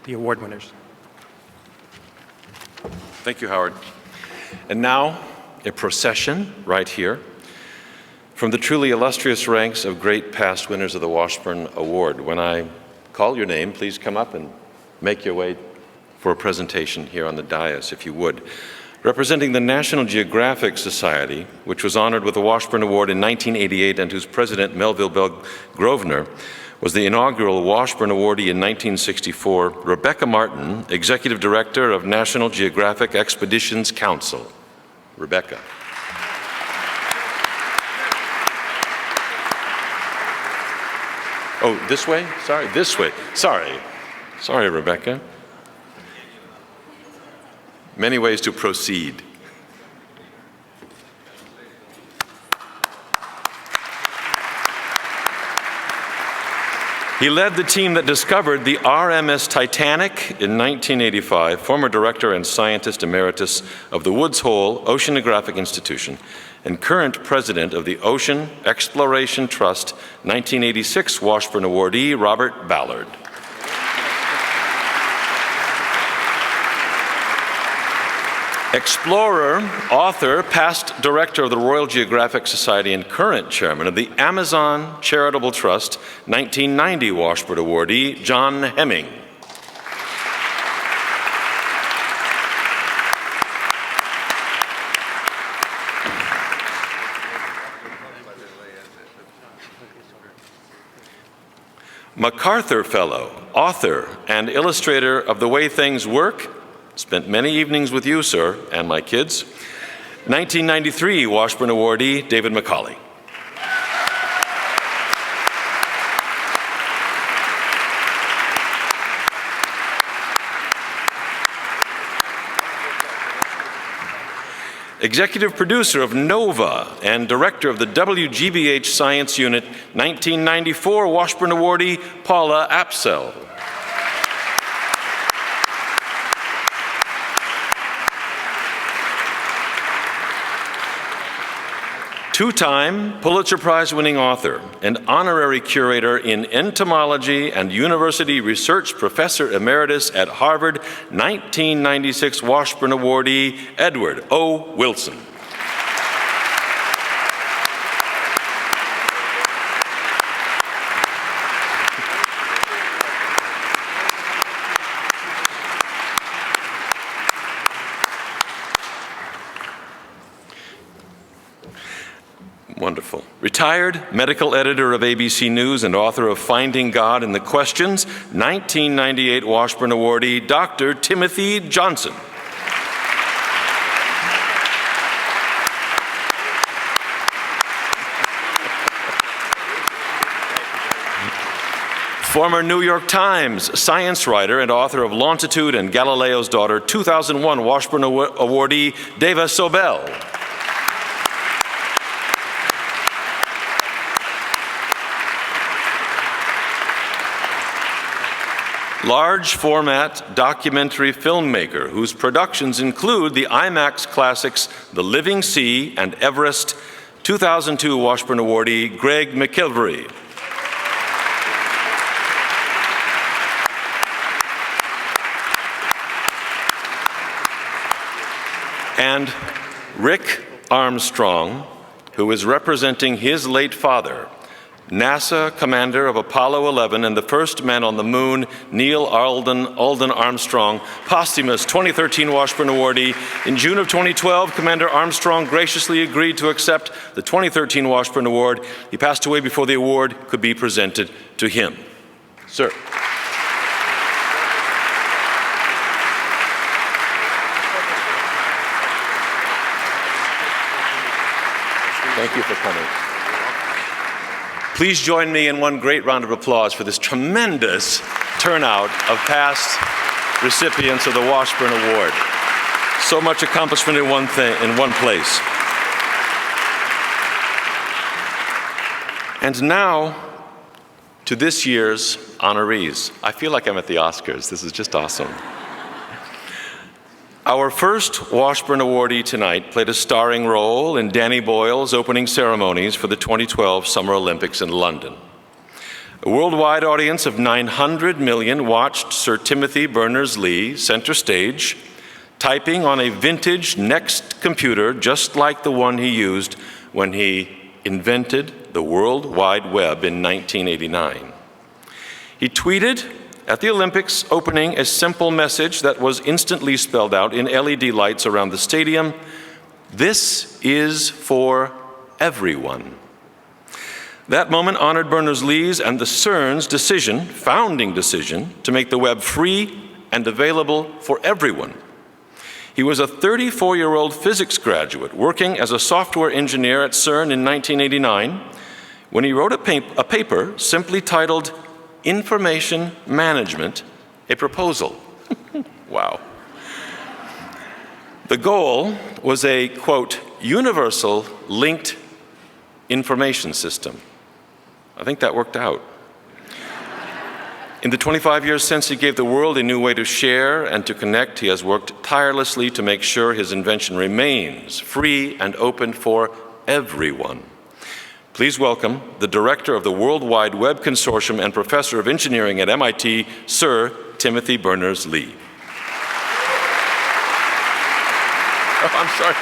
award winners. Thank you, Howard. And now, a procession right here from the truly illustrious ranks of great past winners of the Washburn Award. When I call your name, please come up and make your way for a presentation here on the dais, if you would. Representing the National Geographic Society, which was honored with the Washburn Award in 1988 and whose president, Melville Bell Grosvenor, was the inaugural Washburn awardee in 1964, Rebecca Martin, Executive Director of National Geographic Expeditions Council. Rebecca. Oh, this way? Sorry, this way. Sorry, Rebecca. Many ways to proceed. He led the team that discovered the RMS Titanic in 1985, former director and scientist emeritus of the Woods Hole Oceanographic Institution, and current president of the Ocean Exploration Trust 1986 Washburn awardee, Robert Ballard. Explorer, author, past director of the Royal Geographic Society and current chairman of the Amazon Charitable Trust, 1990 Washburn awardee, John Hemming. MacArthur Fellow, author and illustrator of The Way Things Work, spent many evenings with you, sir, and my kids. 1993 Washburn awardee, David Macaulay. Executive producer of Nova and director of the WGBH Science Unit, 1994 Washburn awardee, Paula Apsell. Two-time Pulitzer Prize-winning author and honorary curator in entomology and university research professor emeritus at Harvard, 1996 Washburn awardee, Edward O. Wilson. Wonderful. Retired medical editor of ABC News and author of Finding God in the Questions, 1998 Washburn awardee, Dr. Timothy Johnson. Former New York Times science writer and author of Longitude and Galileo's Daughter, 2001 Washburn awardee, Dava Sobel. Large format documentary filmmaker whose productions include the IMAX classics The Living Sea and Everest, 2002 Washburn awardee, Greg MacGillivray. And Rick Armstrong, who is representing his late father, NASA commander of Apollo 11 and the first man on the moon, Neil Alden Armstrong, posthumous 2013 Washburn awardee. In June of 2012, Commander Armstrong graciously agreed to accept the 2013 Washburn Award. He passed away before the award could be presented to him. Sir. Thank you for coming. Please join me in one great round of applause for this tremendous turnout of past recipients of the Washburn Award. So much accomplishment in one place. And now to this year's honorees. I feel like I'm at the Oscars. This is just awesome. Our first Washburn awardee tonight played a starring role in Danny Boyle's opening ceremonies for the 2012 Summer Olympics in London. A worldwide audience of 900 million watched Sir Timothy Berners-Lee center stage, typing on a vintage Next computer just like the one he used when he invented the World Wide Web in 1989. He tweeted at the Olympics opening a simple message that was instantly spelled out in LED lights around the stadium: "This is for everyone." That moment honored Berners-Lee's and the CERN's founding decision, to make the web free and available for everyone. He was a 34-year-old physics graduate working as a software engineer at CERN in 1989 when he wrote a paper simply titled Information Management, a Proposal. Wow. The goal was a, quote, universal linked information system. I think that worked out. In the 25 years since he gave the world a new way to share and to connect, he has worked tirelessly to make sure his invention remains free and open for everyone. Please welcome the director of the World Wide Web Consortium and professor of engineering at MIT, Sir Timothy Berners-Lee. I'm sorry.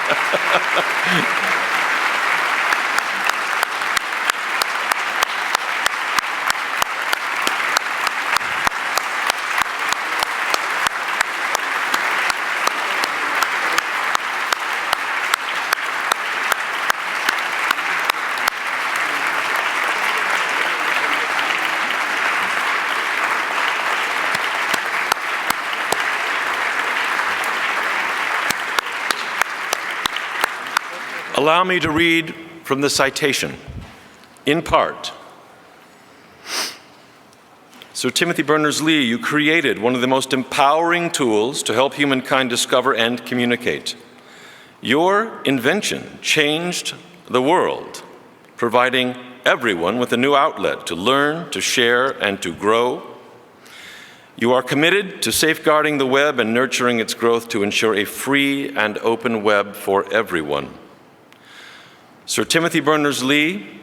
Allow me to read from the citation, in part. Sir Timothy Berners-Lee, you created one of the most empowering tools to help humankind discover and communicate. Your invention changed the world, providing everyone with a new outlet to learn, to share, and to grow. You are committed to safeguarding the web and nurturing its growth to ensure a free and open web for everyone. Sir Timothy Berners-Lee,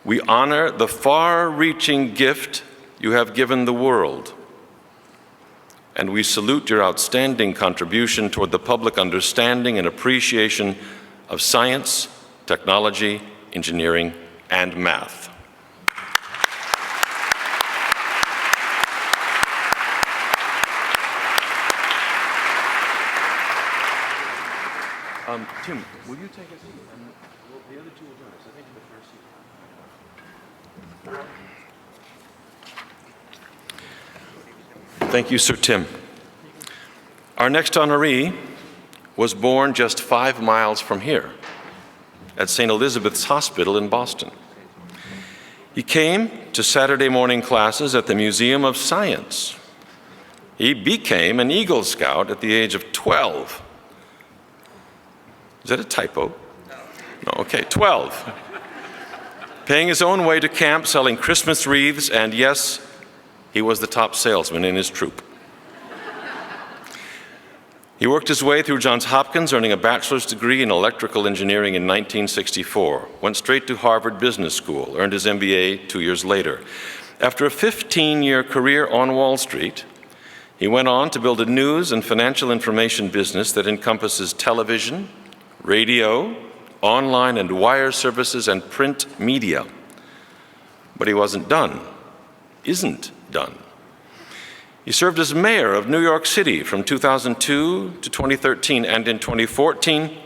we honor the far-reaching gift you have given the world, and we salute your outstanding contribution toward the public understanding and appreciation of science, technology, engineering, and math. Tim, will you take a seat? And the other two will join us. I think the first seat. Thank you, Sir Tim. Our next honoree was born just 5 miles from here at St. Elizabeth's Hospital in Boston. He came to Saturday morning classes at the Museum of Science. He became an Eagle Scout at the age of 12. Is that a typo? No, okay, 12. Paying his own way to camp, selling Christmas wreaths, and yes, he was the top salesman in his troop. He worked his way through Johns Hopkins, earning a bachelor's degree in electrical engineering in 1964, went straight to Harvard Business School, earned his MBA 2 years later. After a 15-year career on Wall Street, he went on to build a news and financial information business that encompasses television, radio, online and wire services, and print media. But he wasn't done, isn't done. He served as mayor of New York City from 2002 to 2013, and in 2014,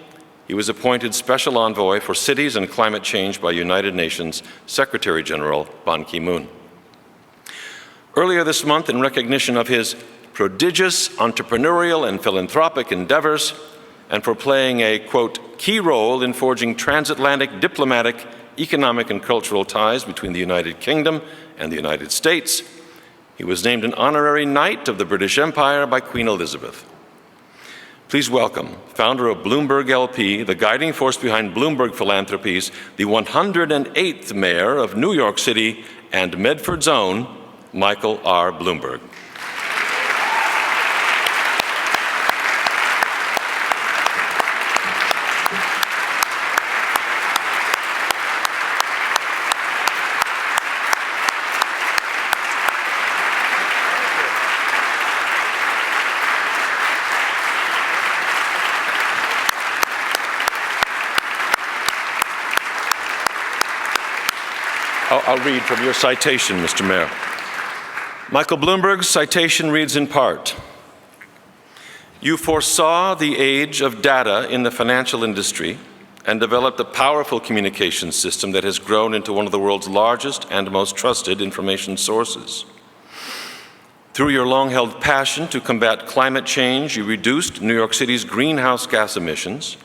he was appointed special envoy for cities and climate change by United Nations Secretary General Ban Ki-moon. Earlier this month, in recognition of his prodigious entrepreneurial and philanthropic endeavors, and for playing a, quote, key role in forging transatlantic diplomatic, economic, and cultural ties between the United Kingdom and the United States, he was named an honorary Knight of the British Empire by Queen Elizabeth. Please welcome founder of Bloomberg LP, the guiding force behind Bloomberg Philanthropies, the 108th mayor of New York City and Medford's own, Michael R. Bloomberg. I'll read from your citation, Mr. Mayor. Michael Bloomberg's citation reads in part, "You foresaw the age of data in the financial industry and developed a powerful communication system that has grown into one of the world's largest and most trusted information sources. Through your long-held passion to combat climate change, you reduced New York City's greenhouse gas emissions,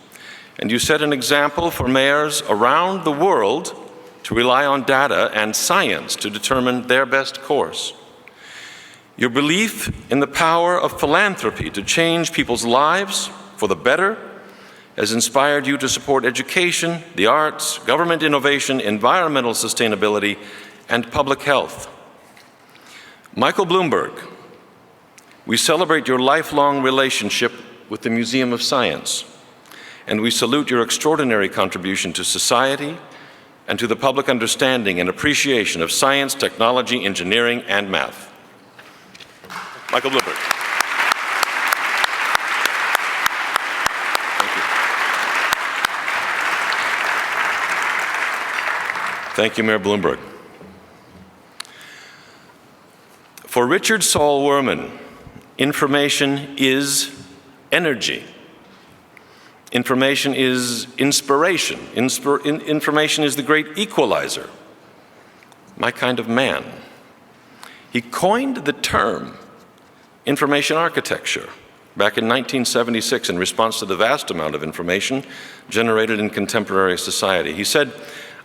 and you set an example for mayors around the world to rely on data and science to determine their best course. Your belief in the power of philanthropy to change people's lives for the better has inspired you to support education, the arts, government innovation, environmental sustainability, and public health. Michael Bloomberg, we celebrate your lifelong relationship with the Museum of Science, and we salute your extraordinary contribution to society and to the public understanding and appreciation of science, technology, engineering, and math." Michael Bloomberg. Thank Thank you, Mayor Bloomberg. For Richard Saul Wurman, information is energy. Information is inspiration. Information is the great equalizer. My kind of man. He coined the term information architecture back in 1976 in response to the vast amount of information generated in contemporary society. He said,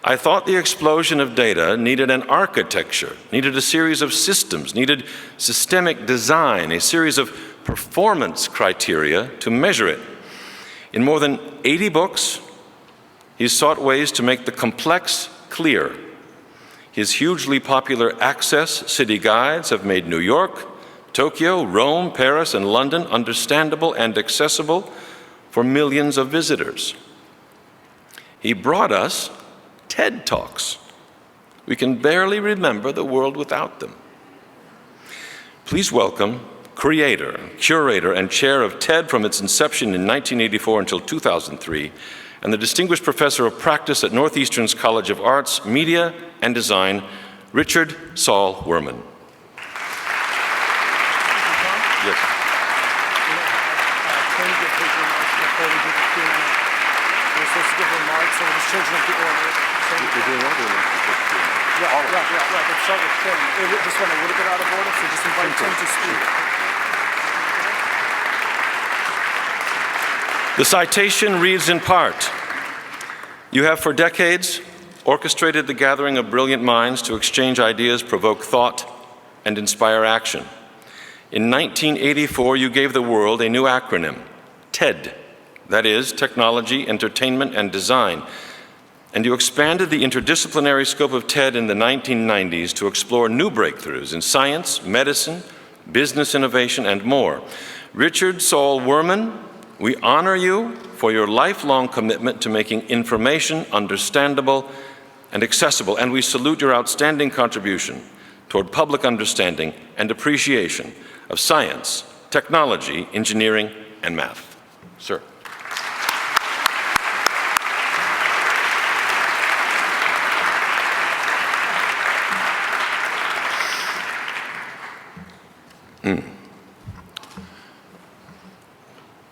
I thought the explosion of data needed an architecture, needed a series of systems, needed systemic design, a series of performance criteria to measure it. In more than 80 books, he's sought ways to make the complex clear. His hugely popular Access city guides have made New York, Tokyo, Rome, Paris, and London understandable and accessible for millions of visitors. He brought us TED Talks. We can barely remember the world without them. Please welcome creator, curator, and chair of TED from its inception in 1984 until 2003, and the distinguished professor of practice at Northeastern's College of Arts, Media, and Design, Richard Saul Wurman. Yes. Just went a little bit out of order, so just invite Tim to speak. The citation reads in part, you have for decades orchestrated the gathering of brilliant minds to exchange ideas, provoke thought, and inspire action. In 1984, you gave the world a new acronym, TED, that is, Technology, Entertainment, and Design. And you expanded the interdisciplinary scope of TED in the 1990s to explore new breakthroughs in science, medicine, business innovation, and more. Richard Saul Wurman, we honor you for your lifelong commitment to making information understandable and accessible, and we salute your outstanding contribution toward public understanding and appreciation of science, technology, engineering, and math. Sir.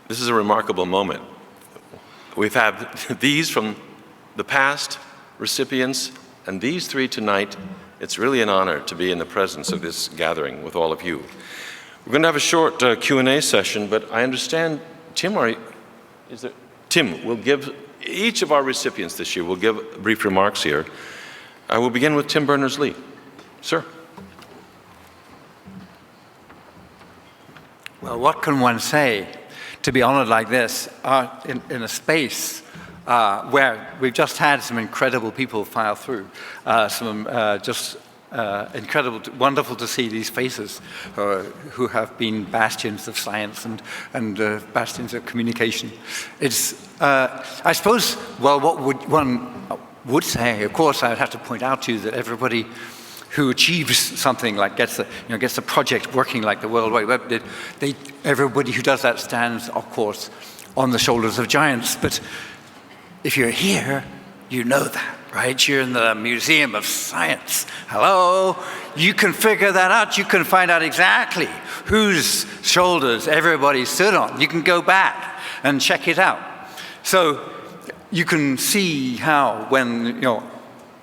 This is a remarkable moment. We've had these from the past recipients and these three tonight. It's really an honor to be in the presence of this gathering with all of you. We're going to have a short Q&A session, but I understand, Tim, Tim will give, each of our recipients this year will give brief remarks here. I will begin with Tim Berners-Lee. Sir. Well, what can one say to be honored like this in a space where we've just had some incredible people file through, incredible, wonderful to see these faces who have been bastions of science and bastions of communication. It's, I suppose, well, what one would say, of course, I would have to point out to you that everybody who achieves something like gets the project working like the World Wide Web did, everybody who does that stands, of course, on the shoulders of giants. But if you're here, you know that, right? You're in the Museum of Science. Hello? You can figure that out. You can find out exactly whose shoulders everybody stood on. You can go back and check it out. So you can see how when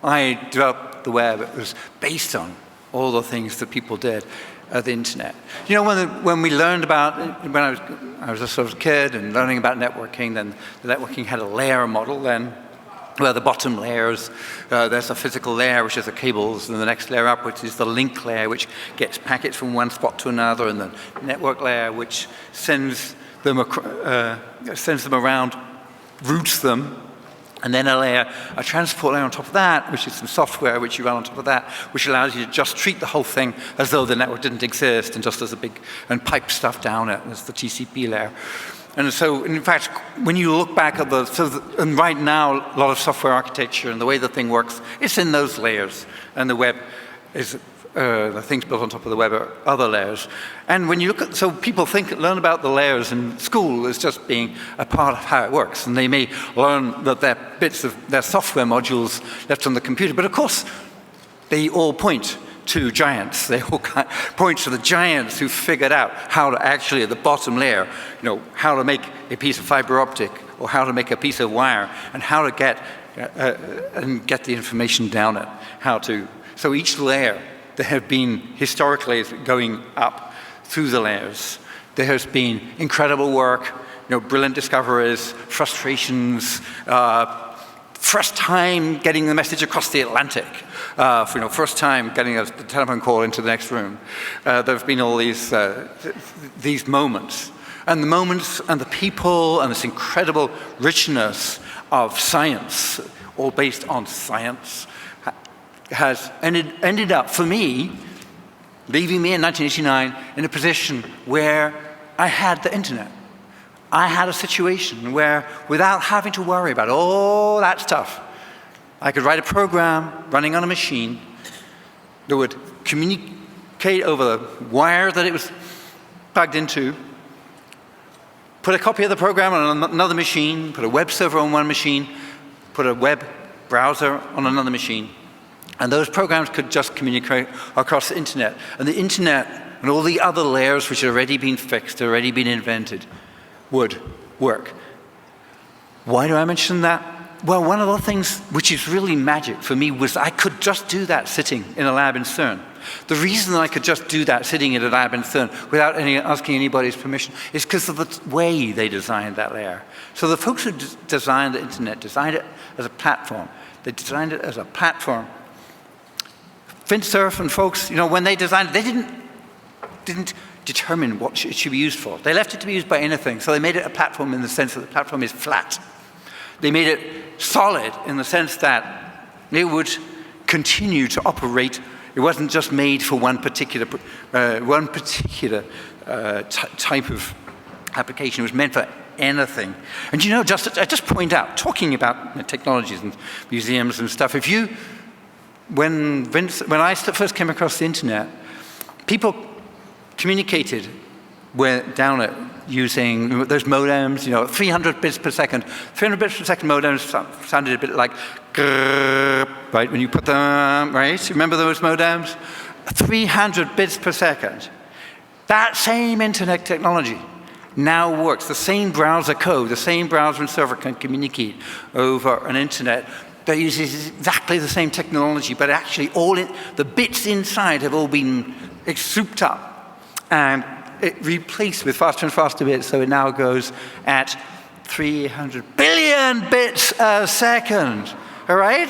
I developed the web, it was based on all the things that people did at the internet. When we learned about, when I was a sort of kid and learning about networking, then the networking had a layer model then, where the bottom layers, there's a physical layer, which is the cables, and the next layer up, which is the link layer, which gets packets from one spot to another, and the network layer, which sends them around, routes them, and then a transport layer on top of that, which is some software which you run on top of that, which allows you to just treat the whole thing as though the network didn't exist and just as and pipe stuff down it as the TCP layer. And so, in fact, when you look back at and right now, a lot of software architecture and the way the thing works, it's in those layers. And the web is the things built on top of the web are other layers. And when you look at, so people learn about the layers in school as just being a part of how it works. And they may learn that they're bits of their software modules left on the computer. But of course, they all point to giants. They all point to the giants who figured out how to actually, at the bottom layer, how to make a piece of fiber optic or how to make a piece of wire and how to get the information down it. So each layer, there have been, historically, going up through the layers, there has been incredible work, brilliant discoveries, frustrations, first time getting the message across the Atlantic, first time getting a telephone call into the next room. There have been all these moments. And the moments and the people and this incredible richness of science, all based on science, has ended up, for me, leaving me in 1989 in a position where I had the internet. I had a situation where, without having to worry about all that stuff, I could write a program running on a machine that would communicate over the wire that it was plugged into, put a copy of the program on another machine, put a web server on one machine, put a web browser on another machine. And those programs could just communicate across the internet. And the internet and all the other layers which had already been fixed, already been invented, would work. Why do I mention that? Well, one of the things which is really magic for me was I could just do that sitting in a lab in CERN. The reason that I could just do that sitting in a lab in CERN without asking anybody's permission is because of the way they designed that layer. So the folks who designed the internet designed it as a platform. They designed it as a platform. Finsurf and folks, when they designed it, they didn't determine what it should be used for. They left it to be used by anything. So they made it a platform in the sense that the platform is flat. They made it solid in the sense that it would continue to operate. It wasn't just made for one particular type of application. It was meant for anything. And I just point out, talking about technologies and museums and stuff, when I first came across the internet, people communicated down it using those modems, 300 bits per second. 300 bits per second modems sounded a bit like grrr, right? When you put them, right? Remember those modems? 300 bits per second. That same internet technology now works. The same browser code, the same browser and server can communicate over an internet that uses exactly the same technology, but actually the bits inside have all been souped up and it replaced with faster and faster bits, so it now goes at 300 billion bits a second. All right?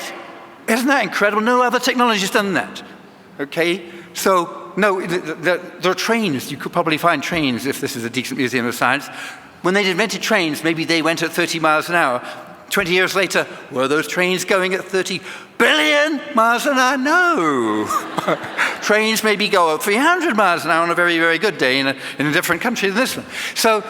Isn't that incredible? No other technology has done that. Okay? So, no, there are trains. You could probably find trains if this is a decent museum of science. When they invented trains, maybe they went at 30 miles an hour. 20 years later, were those trains going at 30 billion miles an hour? No. Trains maybe go at 300 miles an hour on a very, very good day in a different country than this one. So,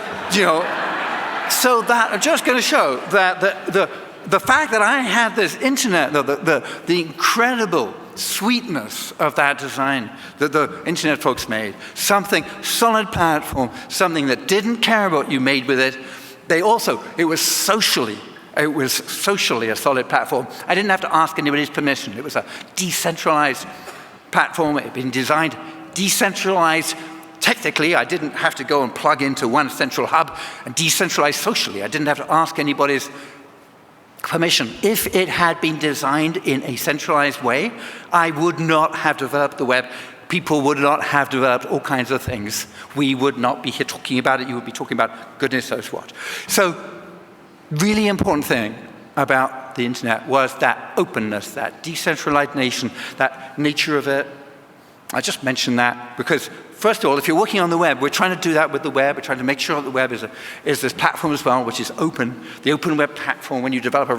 so that I'm just going to show that the fact that I had this internet, the incredible sweetness of that design that the internet folks made, something solid platform, something that didn't care what you made with it. It was socially a solid platform. I didn't have to ask anybody's permission. It was a decentralized platform. It had been designed decentralized. Technically, I didn't have to go and plug into one central hub, and decentralized socially. I didn't have to ask anybody's permission. If it had been designed in a centralized way, I would not have developed the web. People would not have developed all kinds of things. We would not be here talking about it. You would be talking about goodness knows what. So, really important thing about the internet was that openness, that decentralization, that nature of it. I just mentioned that because, first of all, if you're working on the web, we're trying to do that with the web. We're trying to make sure that the web is this platform as well, which is open. The open web platform, when you develop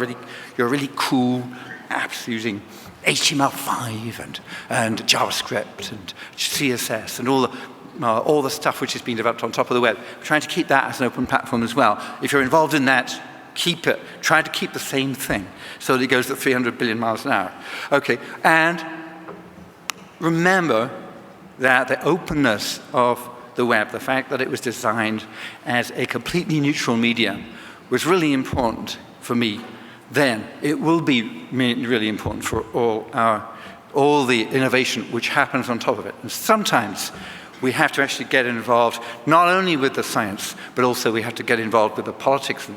your really cool apps using HTML5 and JavaScript and CSS and all the stuff which is being developed on top of the web. We're trying to keep that as an open platform as well. If you're involved in that, keep it. Try to keep the same thing so that it goes at 300 billion miles an hour. Okay, and remember that the openness of the web, the fact that it was designed as a completely neutral medium, was really important for me then. It will be really important for all the innovation which happens on top of it. And sometimes we have to actually get involved not only with the science, but also we have to get involved with the politics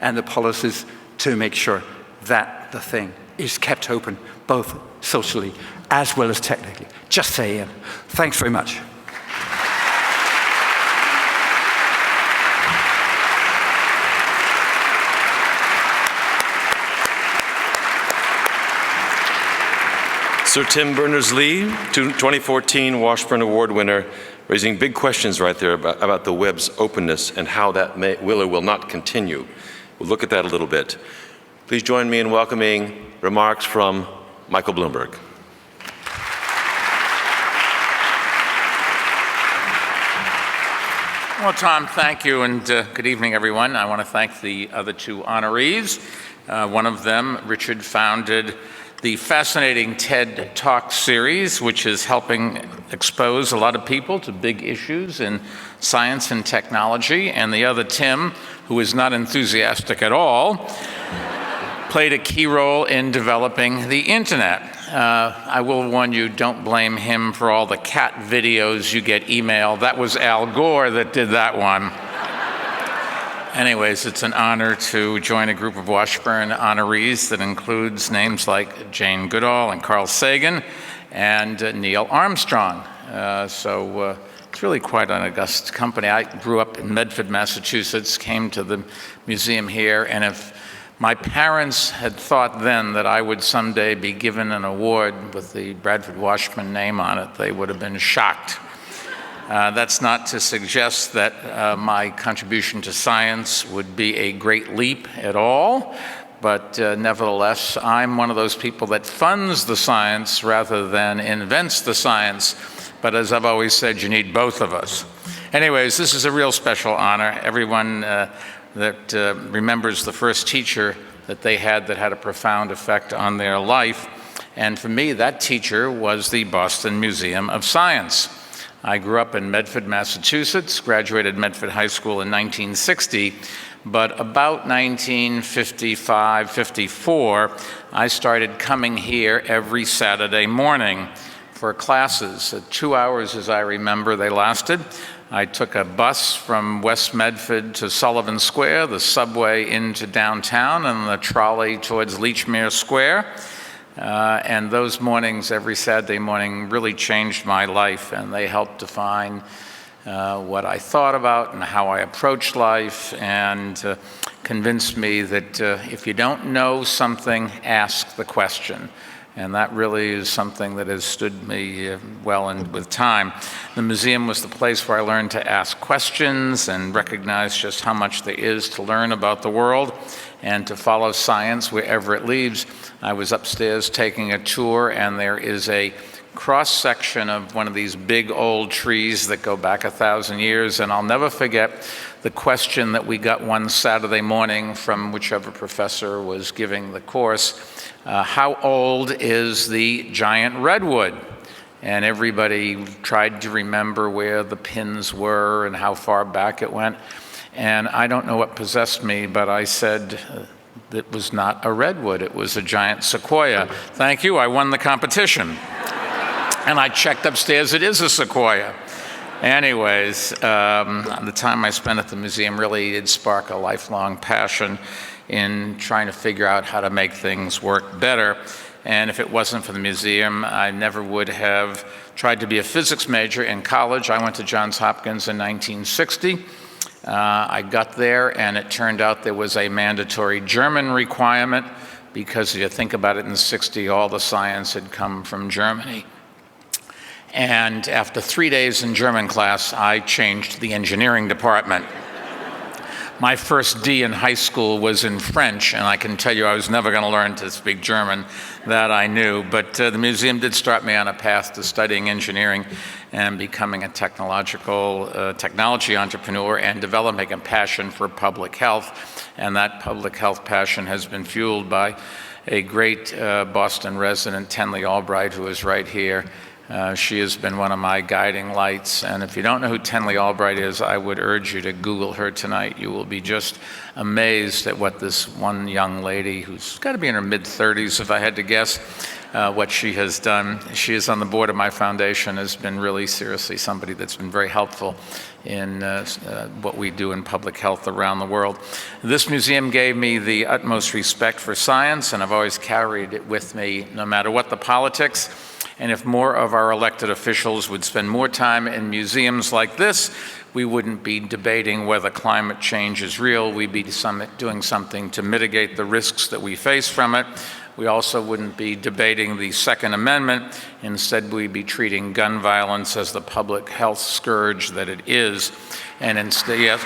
and the policies to make sure that the thing is kept open, both socially as well as technically. Just saying. Thanks very much. Sir Tim Berners-Lee, 2014 Washburn Award winner, raising big questions right there about the web's openness and how that will or will not continue. We'll look at that a little bit. Please join me in welcoming remarks from Michael Bloomberg. Well, Tom, thank you, and good evening, everyone. I want to thank the other two honorees. One of them, Richard, founded the fascinating TED Talk series, which is helping expose a lot of people to big issues in science and technology. And the other, Tim, who is not enthusiastic at all, played a key role in developing the internet. I will warn you, don't blame him for all the cat videos you get emailed. That was Al Gore that did that one. Anyways, it's an honor to join a group of Washburn honorees that includes names like Jane Goodall and Carl Sagan and Neil Armstrong. So it's really quite an august company. I grew up in Medford, Massachusetts, came to the museum here, and if my parents had thought then that I would someday be given an award with the Bradford Washburn name on it, they would have been shocked. That's not to suggest that my contribution to science would be a great leap at all, but nevertheless, I'm one of those people that funds the science rather than invents the science. But as I've always said, you need both of us. Anyways, this is a real special honor. Everyone that remembers the first teacher that they had that had a profound effect on their life. And for me, that teacher was the Boston Museum of Science. I grew up in Medford, Massachusetts, graduated Medford High School in 1960, but about 1955, 54, I started coming here every Saturday morning for classes. 2 hours, as I remember, they lasted. I took a bus from West Medford to Sullivan Square, the subway into downtown, and the trolley towards Lechmere Square. And those mornings, every Saturday morning, really changed my life, and they helped define what I thought about and how I approached life, and convinced me that if you don't know something, ask the question. And that really is something that has stood me well and with time. The museum was the place where I learned to ask questions and recognize just how much there is to learn about the world and to follow science wherever it leads. I was upstairs taking a tour, and there is a cross-section of one of these big old trees that go back 1,000 years, and I'll never forget the question that we got one Saturday morning from whichever professor was giving the course. How old is the giant redwood? And everybody tried to remember where the pins were and how far back it went. And I don't know what possessed me, but I said it was not a redwood, it was a giant sequoia. Thank you, I won the competition. And I checked upstairs, it is a sequoia. Anyways, the time I spent at the museum really did spark a lifelong passion in trying to figure out how to make things work better. And if it wasn't for the museum, I never would have tried to be a physics major in college. I went to Johns Hopkins in 1960. I got there, and it turned out there was a mandatory German requirement, because if you think about it, in '60, all the science had come from Germany. And after 3 days in German class, I changed the engineering department. My first D in high school was in French, and I can tell you I was never going to learn to speak German. That I knew. But the museum did start me on a path to studying engineering and becoming a technology entrepreneur and developing a passion for public health. And that public health passion has been fueled by a great Boston resident, Tenley Albright, who is right here, She has been one of my guiding lights, and if you don't know who Tenley Albright is, I would urge you to Google her tonight. You will be just amazed at what this one young lady, who's got to be in her mid-30s if I had to guess, what she has done. She is on the board of my foundation, has been really seriously somebody that's been very helpful in what we do in public health around the world. This museum gave me the utmost respect for science, and I've always carried it with me no matter what the politics. And if more of our elected officials would spend more time in museums like this, we wouldn't be debating whether climate change is real. We'd be doing something to mitigate the risks that we face from it. We also wouldn't be debating the Second Amendment. Instead, we'd be treating gun violence as the public health scourge that it is. And instead, yes.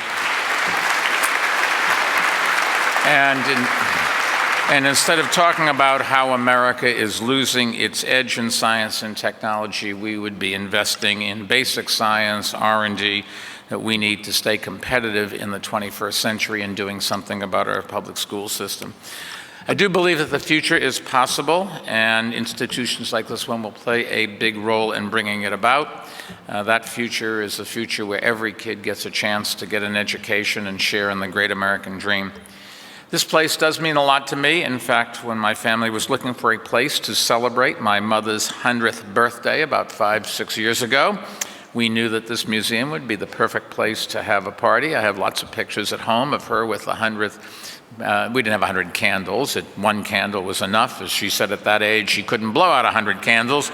And instead of talking about how America is losing its edge in science and technology, we would be investing in basic science, R&D, that we need to stay competitive in the 21st century and doing something about our public school system. I do believe that the future is possible, and institutions like this one will play a big role in bringing it about. That future is a future where every kid gets a chance to get an education and share in the great American dream. This place does mean a lot to me. In fact, when my family was looking for a place to celebrate my mother's 100th birthday about 5-6 years ago, we knew that this museum would be the perfect place to have a party. I have lots of pictures at home of her with the 100th. We didn't have 100 candles. One candle was enough. As she said at that age, she couldn't blow out 100 candles.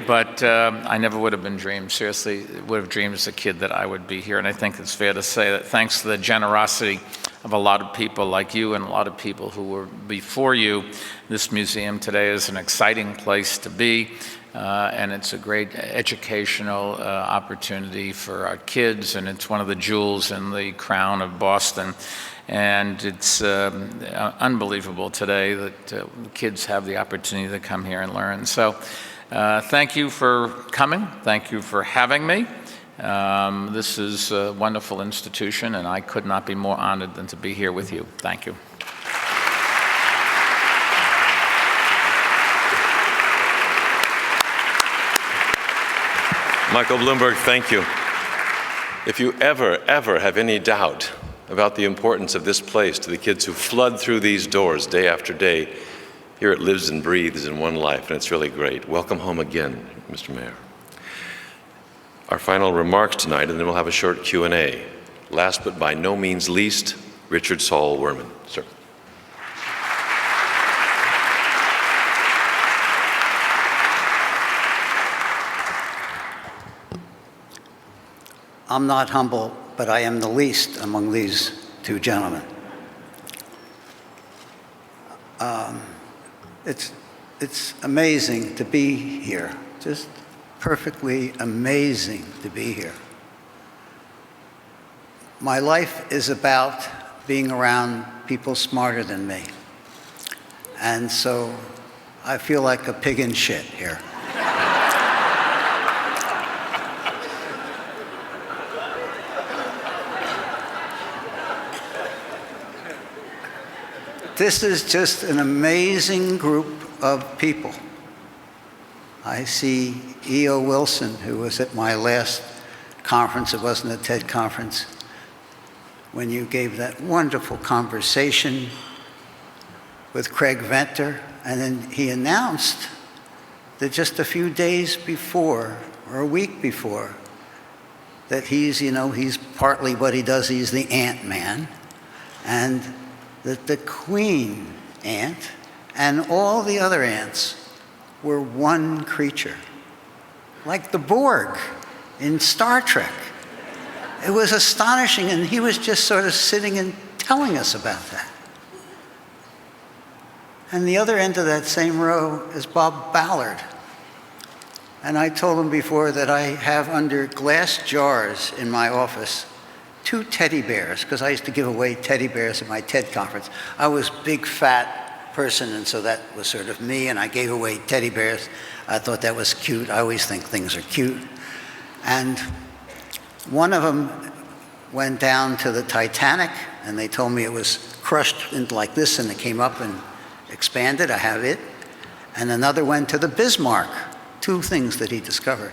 But I never would have been dreamed, seriously, would have dreamed as a kid that I would be here. And I think it's fair to say that thanks to the generosity of a lot of people like you and a lot of people who were before you, this museum today is an exciting place to be. And it's a great educational opportunity for our kids, and it's one of the jewels in the crown of Boston. And it's unbelievable today that kids have the opportunity to come here and learn. So thank you for coming. Thank you for having me. This is a wonderful institution, and I could not be more honored than to be here with you. Thank you. Michael Bloomberg, thank you. If you ever have any doubt about the importance of this place to the kids who flood through these doors day after day, here it lives and breathes in one life, and it's really great. Welcome home again, Mr. Mayor. Our final remarks tonight, and then we'll have a short Q&A. Last but by no means least, Richard Saul Werman. Sir. I'm not humble, but I am the least among these two gentlemen. It's amazing to be here, just perfectly amazing to be here. My life is about being around people smarter than me, and so I feel like a pig in shit here. This is just an amazing group of people. I see E.O. Wilson, who was at my last conference. It wasn't a TED conference, when you gave that wonderful conversation with Craig Venter, and then he announced that just a few days before, or a week before, that he's partly what he does, he's the Ant-Man, and that the queen ant and all the other ants were one creature, like the Borg in Star Trek. It was astonishing, and he was just sort of sitting and telling us about that. And the other end of that same row is Bob Ballard. And I told him before that I have under glass jars in my office 2 teddy bears, because I used to give away teddy bears at my TED conference. I was a big, fat person, and so that was sort of me, and I gave away teddy bears. I thought that was cute. I always think things are cute. And one of them went down to the Titanic, and they told me it was crushed into like this, and it came up and expanded. I have it. And another went to the Bismarck, 2 things that he discovered.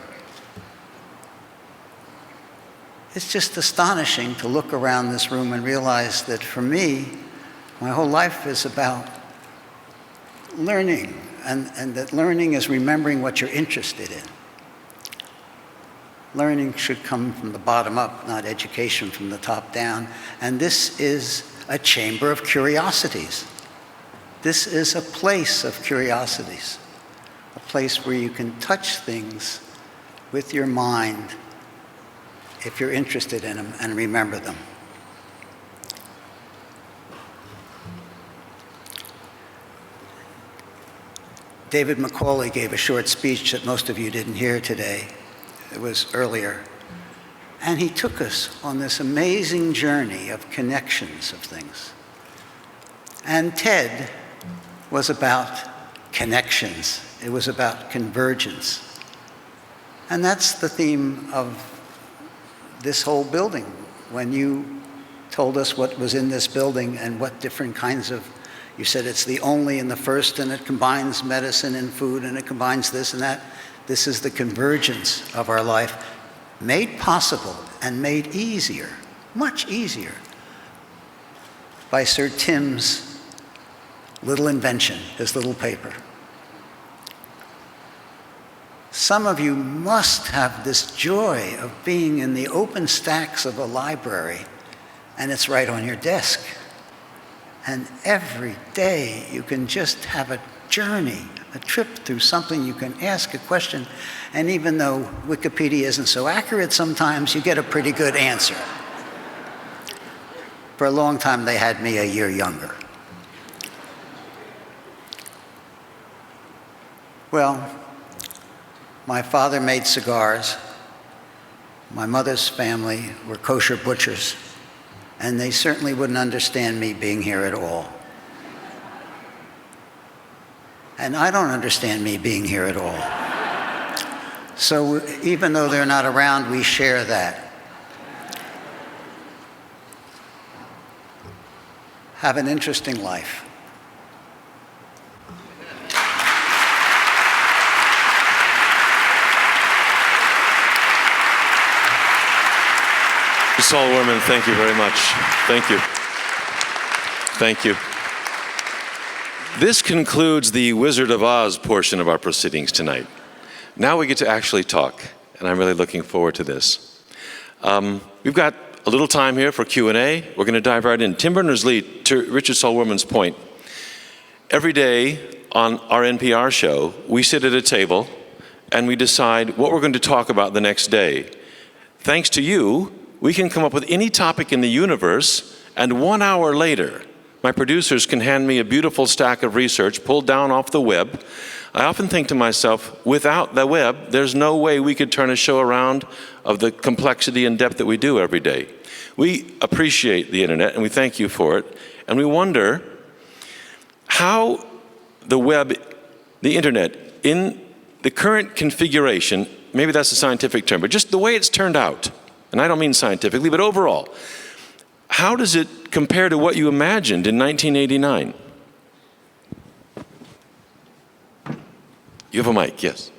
It's just astonishing to look around this room and realize that for me, my whole life is about learning, and that learning is remembering what you're interested in. Learning should come from the bottom up, not education from the top down. And this is a chamber of curiosities. This is a place of curiosities, a place where you can touch things with your mind if you're interested in them and remember them. David Macaulay gave a short speech that most of you didn't hear today. It was earlier. And he took us on this amazing journey of connections of things. And TED was about connections. It was about convergence. And that's the theme of this whole building. When you told us what was in this building and what different kinds of, you said it's the only and the first, and it combines medicine and food, and it combines this and that. This is the convergence of our life, made possible and made easier, much easier, by Sir Tim's little invention, his little paper. Some of you must have this joy of being in the open stacks of a library, and it's right on your desk. And every day you can just have a journey, a trip through something. You can ask a question, and even though Wikipedia isn't so accurate sometimes, you get a pretty good answer. For a long time, they had me a year younger. Well, my father made cigars. My mother's family were kosher butchers, and they certainly wouldn't understand me being here at all. And I don't understand me being here at all. So even though they're not around, we share that. Have an interesting life. Solwerman, thank you very much. Thank you. Thank you. This concludes the Wizard of Oz portion of our proceedings tonight. Now we get to actually talk, and I'm really looking forward to this. We've got a little time here for Q&A. We're going to dive right in. Tim Berners-Lee, to Richard Solwerman's point, every day on our NPR show, we sit at a table and we decide what we're going to talk about the next day. Thanks to you, we can come up with any topic in the universe, and 1 hour later, my producers can hand me a beautiful stack of research pulled down off the web. I often think to myself, without the web, there's no way we could turn a show around of the complexity and depth that we do every day. We appreciate the internet, and we thank you for it, and we wonder how the web, the internet, in the current configuration, maybe that's a scientific term, but just the way it's turned out, and I don't mean scientifically, but overall, how does it compare to what you imagined in 1989? You have a mic, yes.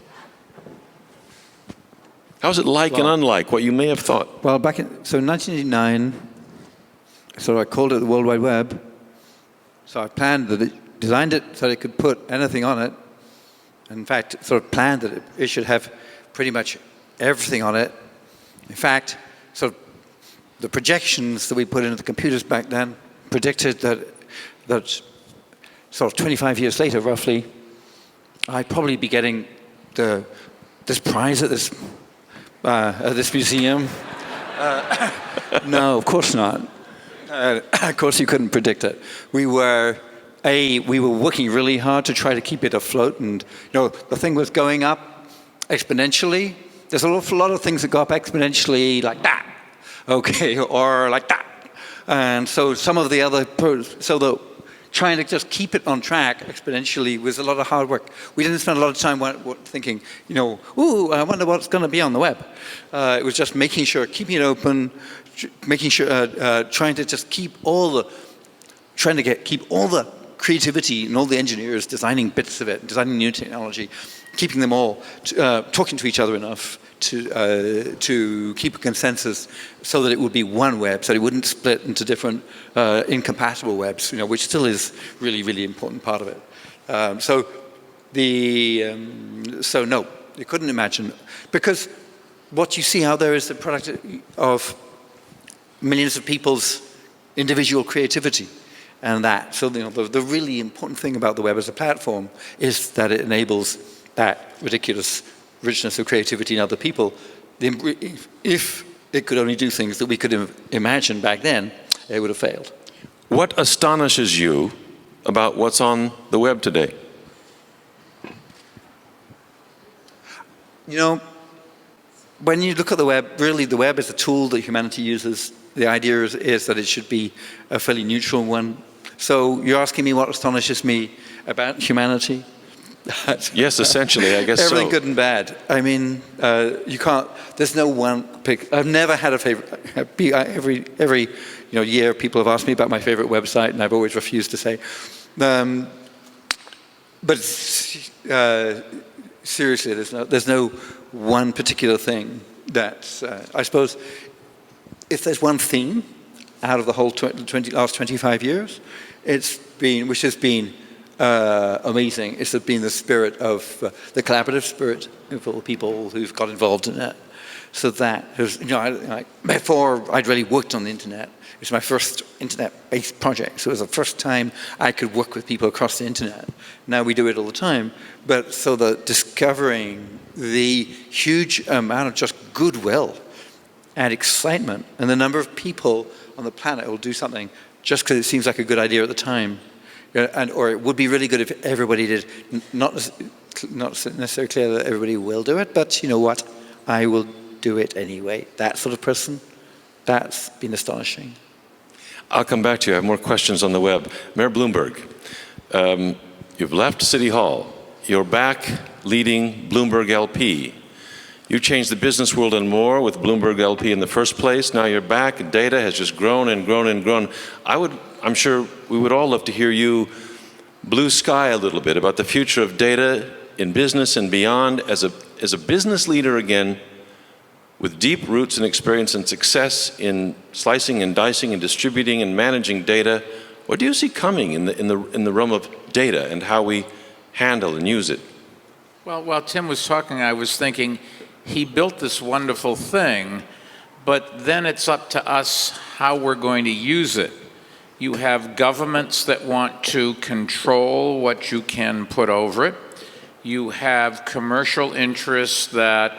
How is it like and unlike what you may have thought? Well, so in 1989, so I called it the World Wide Web. So I planned that it, designed it so that it could put anything on it. In fact, sort of planned that it should have pretty much everything on it. In fact, so the projections that we put into the computers back then predicted that sort of 25 years later, roughly, I'd probably be getting this prize at this museum. No, of course not. Of course you couldn't predict it. We were working really hard to try to keep it afloat, and the thing was going up exponentially. There's an awful lot of things that go up exponentially like that, okay, or like that. And so some of the other, trying to just keep it on track exponentially was a lot of hard work. We didn't spend a lot of time thinking, ooh, I wonder what's going to be on the web. It was just making sure, keeping it open, making sure, trying to just keep all the creativity and all the engineers designing bits of it, designing new technology, keeping them all talking to each other enough to keep a consensus so that it would be one web, so it wouldn't split into different incompatible webs, which still is really, really important part of it. So no, you couldn't imagine, because what you see out there is the product of millions of people's individual creativity. And that, so the really important thing about the web as a platform is that it enables that ridiculous richness of creativity in other people. If it could only do things that we could imagine back then, it would have failed. What astonishes you about what's on the web today? When you look at the web, really the web is a tool that humanity uses. The idea is that it should be a fairly neutral one. So you're asking me what astonishes me about humanity? Yes, essentially, I guess Everything so. good and bad. I mean, you can't, there's no one pick. I've never had a favorite. Every year people have asked me about my favorite website, and I've always refused to say. But seriously, there's no one particular thing that, I suppose, if there's one theme out of the whole last 25 years, which has been amazing, it's been the spirit of, the collaborative spirit of all the people who've got involved in it. So that was, before I'd really worked on the internet, it was my first internet-based project, so it was the first time I could work with people across the internet. Now we do it all the time, but so discovering the huge amount of just goodwill and excitement, and the number of people on the planet who will do something just because it seems like a good idea at the time, or it would be really good if everybody did. Not necessarily clear that everybody will do it, but you know what? I will do it anyway. That sort of person, that's been astonishing. I'll come back to you. I have more questions on the web. Mayor Bloomberg, you've left City Hall. You're back leading Bloomberg LP. You changed the business world and more with Bloomberg LP in the first place. Now you're back. Data has just grown and grown and grown. I'm sure we would all love to hear you blue sky a little bit about the future of data in business and beyond. As a business leader again, with deep roots and experience and success in slicing and dicing and distributing and managing data, what do you see coming in the realm of data and how we handle and use it? Well, while Tim was talking, I was thinking, he built this wonderful thing, but then it's up to us how we're going to use it. You have governments that want to control what you can put over it. You have commercial interests that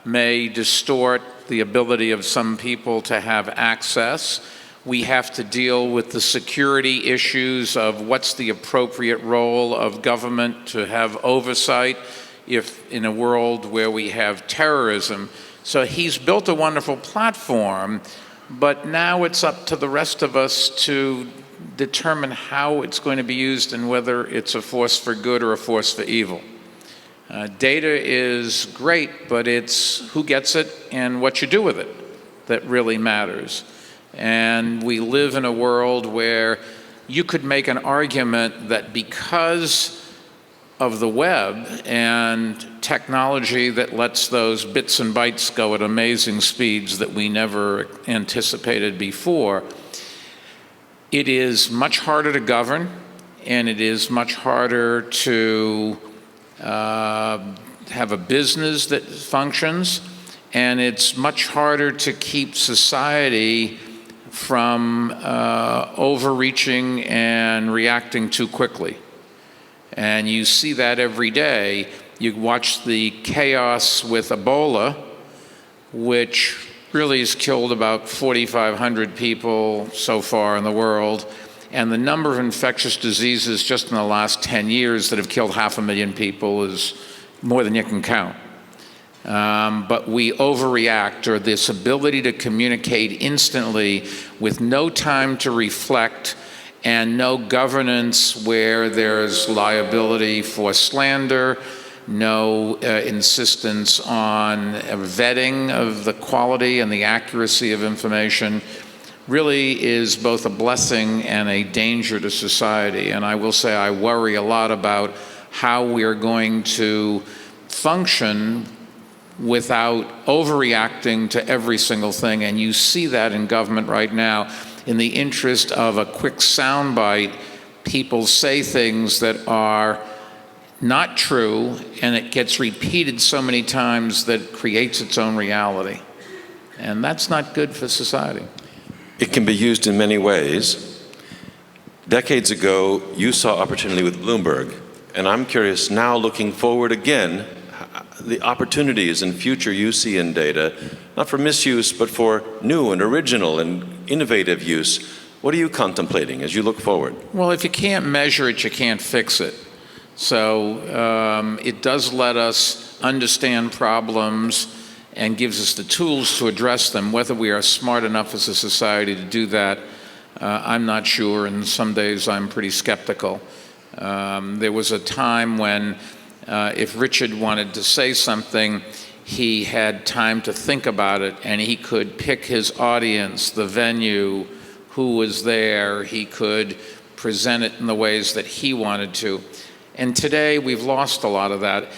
may distort the ability of some people to have access. We have to deal with the security issues of what's the appropriate role of government to have oversight if in a world where we have terrorism. So he's built a wonderful platform, but now it's up to the rest of us to determine how it's going to be used and whether it's a force for good or a force for evil. Data is great, but it's who gets it and what you do with it that really matters. And we live in a world where you could make an argument that because of the web and technology that lets those bits and bytes go at amazing speeds that we never anticipated before, it is much harder to govern, and it is much harder to have a business that functions, and it's much harder to keep society from overreaching and reacting too quickly. And you see that every day. You watch the chaos with Ebola, which really has killed about 4,500 people so far in the world, and the number of infectious diseases just in the last 10 years that have killed 500,000 people is more than you can count. But we overreact, or this ability to communicate instantly with no time to reflect and no governance where there's liability for slander, no insistence on vetting of the quality and the accuracy of information, really is both a blessing and a danger to society. And I will say I worry a lot about how we are going to function without overreacting to every single thing. And you see that in government right now. In the interest of a quick soundbite, people say things that are not true, and it gets repeated so many times that it creates its own reality. And that's not good for society. It can be used in many ways. Decades ago, you saw opportunity with Bloomberg, and I'm curious now, looking forward again, the opportunities and future you see in data, not for misuse, but for new and original and innovative use. What are you contemplating as you look forward? Well, if you can't measure it, you can't fix it. So it does let us understand problems and gives us the tools to address them. Whether we are smart enough as a society to do that, I'm not sure, and some days I'm pretty skeptical. There was a time when if Richard wanted to say something, he had time to think about it, and he could pick his audience, the venue, who was there. He could present it in the ways that he wanted to. And today, we've lost a lot of that.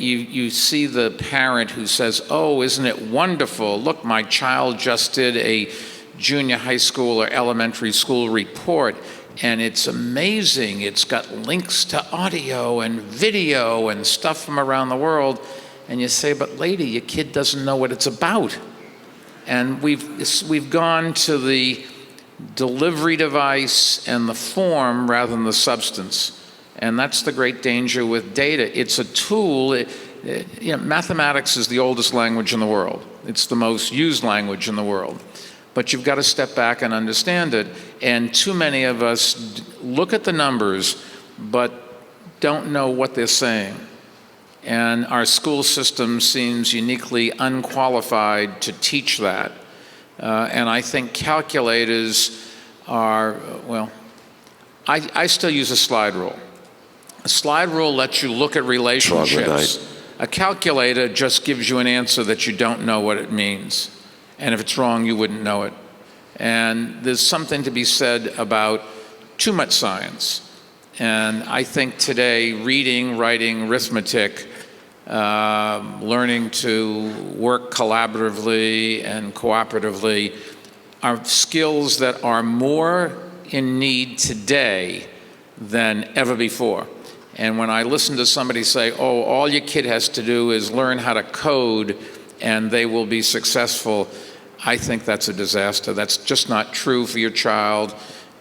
You see the parent who says, oh, isn't it wonderful? Look, my child just did a junior high school or elementary school report, and it's amazing. It's got links to audio and video and stuff from around the world. And you say, but lady, your kid doesn't know what it's about. And we've gone to the delivery device and the form rather than the substance. And that's the great danger with data. It's a tool. Mathematics is the oldest language in the world. It's the most used language in the world. But you've got to step back and understand it. And too many of us look at the numbers, but don't know what they're saying. And our school system seems uniquely unqualified to teach that. And I think calculators are, well, I still use a slide rule. A slide rule lets you look at relationships. A calculator just gives you an answer that you don't know what it means. And if it's wrong, you wouldn't know it. And there's something to be said about too much science. And I think today, reading, writing, arithmetic, learning to work collaboratively and cooperatively are skills that are more in need today than ever before. And when I listen to somebody say, oh, all your kid has to do is learn how to code and they will be successful, I think that's a disaster. That's just not true for your child.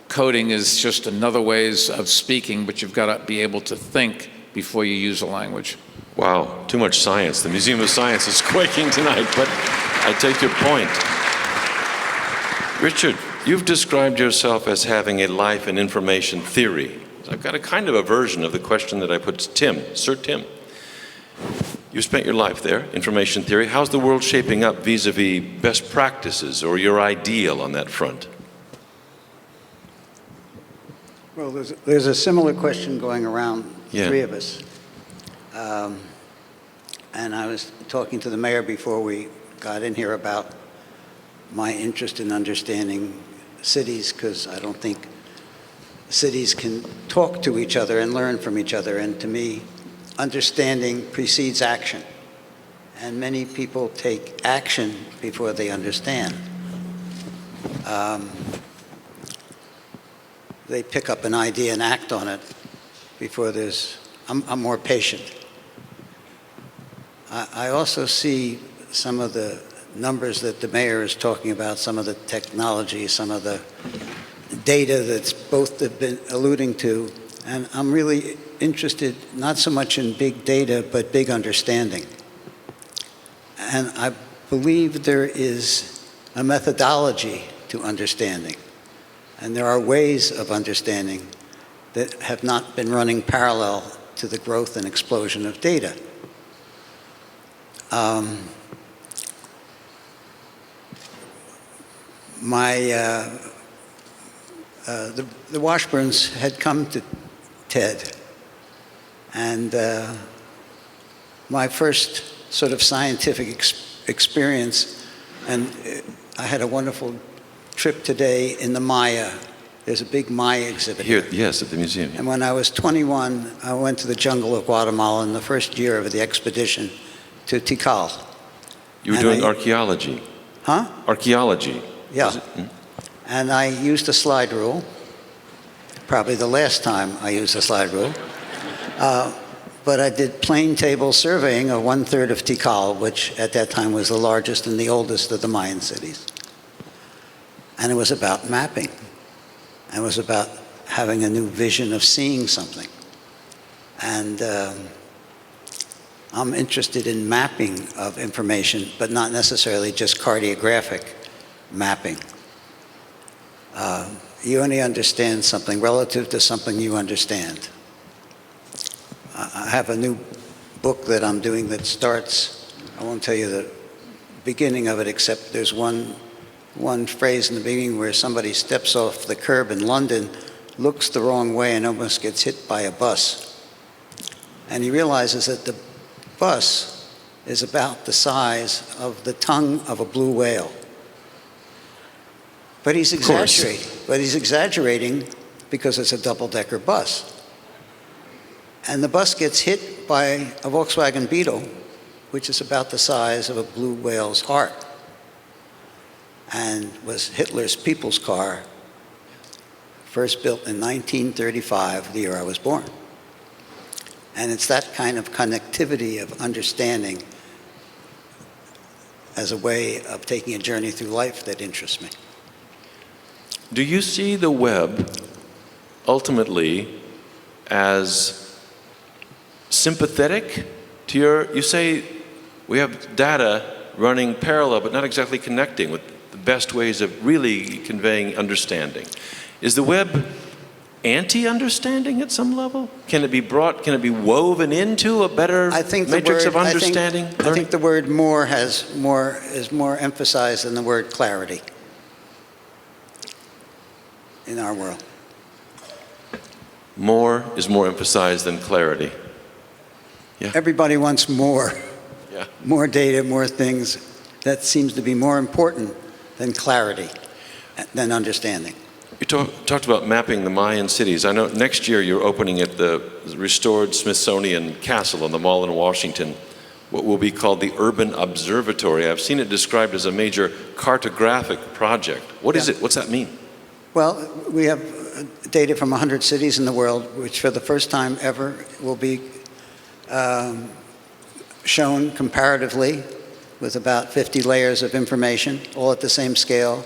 Coding is just another ways of speaking, but you've got to be able to think before you use a language. Wow, too much science. The Museum of Science is quaking tonight, but I take your point. Richard, you've described yourself as having a life in information theory. I've got a kind of a version of the question that I put to Tim, Sir Tim. You spent your life there, information theory. How's the world shaping up vis-a-vis best practices or your ideal on that front? Well, there's a similar question going around three of us. And I was talking to the mayor before we got in here about my interest in understanding cities, because I don't think cities can talk to each other and learn from each other. And to me, understanding precedes action. And many people take action before they understand. They pick up an idea and act on it before there's, I'm more patient. I also see some of the numbers that the mayor is talking about, some of the technology, some of the data that's both have been alluding to, and I'm really interested not so much in big data, but big understanding. And I believe there is a methodology to understanding, and there are ways of understanding that have not been running parallel to the growth and explosion of data. The Washburns had come to TED, and my first sort of scientific experience, and I had a wonderful trip today in the Maya There's a big Maya exhibit Here, yes, at the museum. And when I was 21, I went to the jungle of Guatemala in the first year of the expedition to Tikal. You were doing archaeology. Huh? Archaeology. Yeah. And I used a slide rule, probably the last time I used a slide rule. But I did plane table surveying of 1/3 of Tikal, which at that time was the largest and the oldest of the Mayan cities. And it was about mapping. It was about having a new vision of seeing something. And I'm interested in mapping of information, but not necessarily just cartographic mapping. You only understand something relative to something you understand. I have a new book that I'm doing that starts, I won't tell you the beginning of it, except there's one phrase in the beginning where somebody steps off the curb in London, looks the wrong way and almost gets hit by a bus. And he realizes that the bus is about the size of the tongue of a blue whale. But he's exaggerating. But he's exaggerating because it's a double-decker bus. And the bus gets hit by a Volkswagen Beetle, which is about the size of a blue whale's heart, and was Hitler's people's car, first built in 1935, the year I was born. And it's that kind of connectivity of understanding as a way of taking a journey through life that interests me. Do you see the web ultimately as sympathetic to you say we have data running parallel but not exactly connecting with the best ways of really conveying understanding. Is the web anti-understanding at some level? Can it be woven into a better matrix of understanding? I think the word more is more emphasized than the word clarity in our world. More is more emphasized than clarity. Yeah. Everybody wants more. Yeah. More data, more things. That seems to be more important than clarity, than understanding. You talked about mapping the Mayan cities. I know next year you're opening at the restored Smithsonian Castle on the Mall in Washington, what will be called the Urban Observatory. I've seen it described as a major cartographic project. What is it? What's that mean? Well, we have data from 100 cities in the world, which for the first time ever will be shown comparatively with about 50 layers of information, all at the same scale,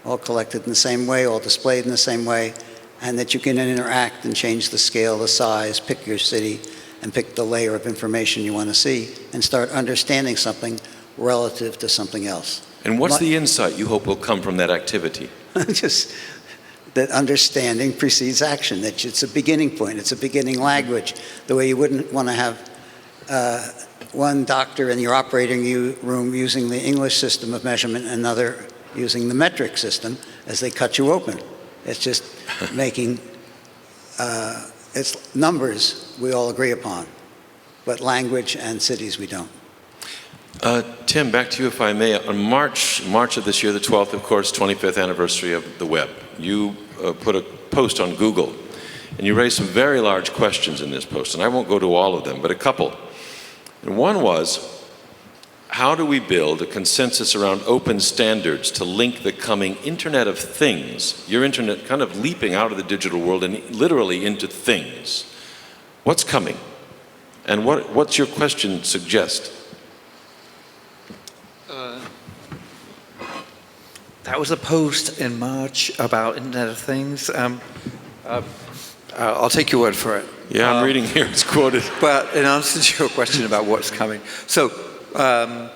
all collected in the same way, all displayed in the same way, and that you can interact and change the scale, the size, pick your city, and pick the layer of information you want to see, and start understanding something relative to something else. And what's the insight you hope will come from that activity? Just that understanding precedes action, that it's a beginning point, it's a beginning language, the way you wouldn't want to have one doctor in your operating room using the English system of measurement and another using the metric system as they cut you open. It's just making, it's numbers we all agree upon, but language and cities we don't. Tim, back to you if I may. On March of this year, the 12th, of course, 25th anniversary of the web, you put a post on Google, and you raised some very large questions in this post, and I won't go to all of them, but a couple. And one was, how do we build a consensus around open standards to link the coming Internet of Things, your Internet kind of leaping out of the digital world and literally into things? What's coming? And what's your question suggest? That was a post in March about Internet of Things. I'll take your word for it. Yeah, I'm reading here, it's quoted. But in answer to your question about what's coming. So the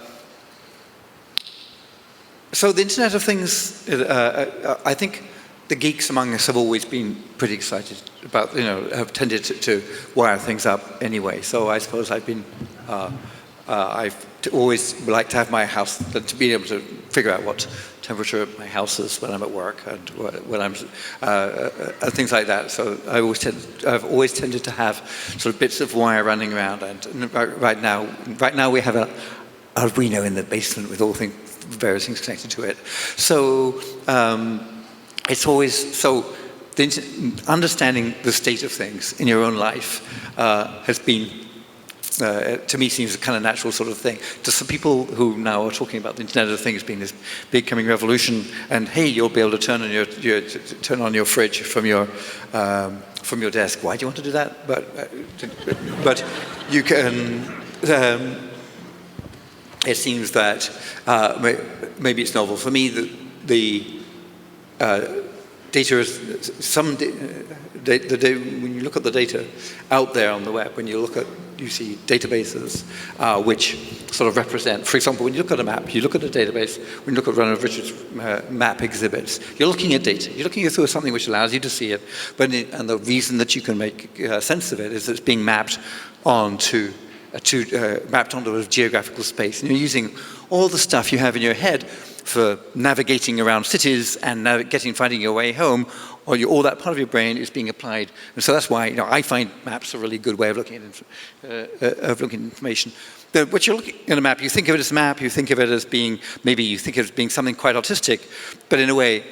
Internet of Things, I think the geeks among us have always been pretty excited about, have tended to wire things up anyway. So I suppose I've always liked to have my house, to be able to figure out what temperature my house is when I'm at work and when I'm things like that. So I've always tended to have sort of bits of wire running around. And right now we have a Arduino in the basement with various things connected to it. So it's always understanding the state of things in your own life has been, to me, seems a kind of natural sort of thing. To some people who now are talking about the Internet of Things being this big coming revolution, and hey, you'll be able to turn on your fridge from your desk. Why do you want to do that? But you can. It seems that maybe it's novel for me. The data is when you look at the data out there on the web, you see databases which sort of represent, for example, when you look at a map, you look at a database, when you look at one of Richard's map exhibits, you're looking at data. You're looking through something which allows you to see it, and the reason that you can make sense of it is that it's being mapped onto a geographical space. And you're using all the stuff you have in your head for navigating around cities and finding your way home, or all that part of your brain is being applied. And so that's why I find maps a really good way of looking at information. What you're looking at a map, you think of it as a map, you think of it as being, maybe you think of it as being something quite artistic, but in a way,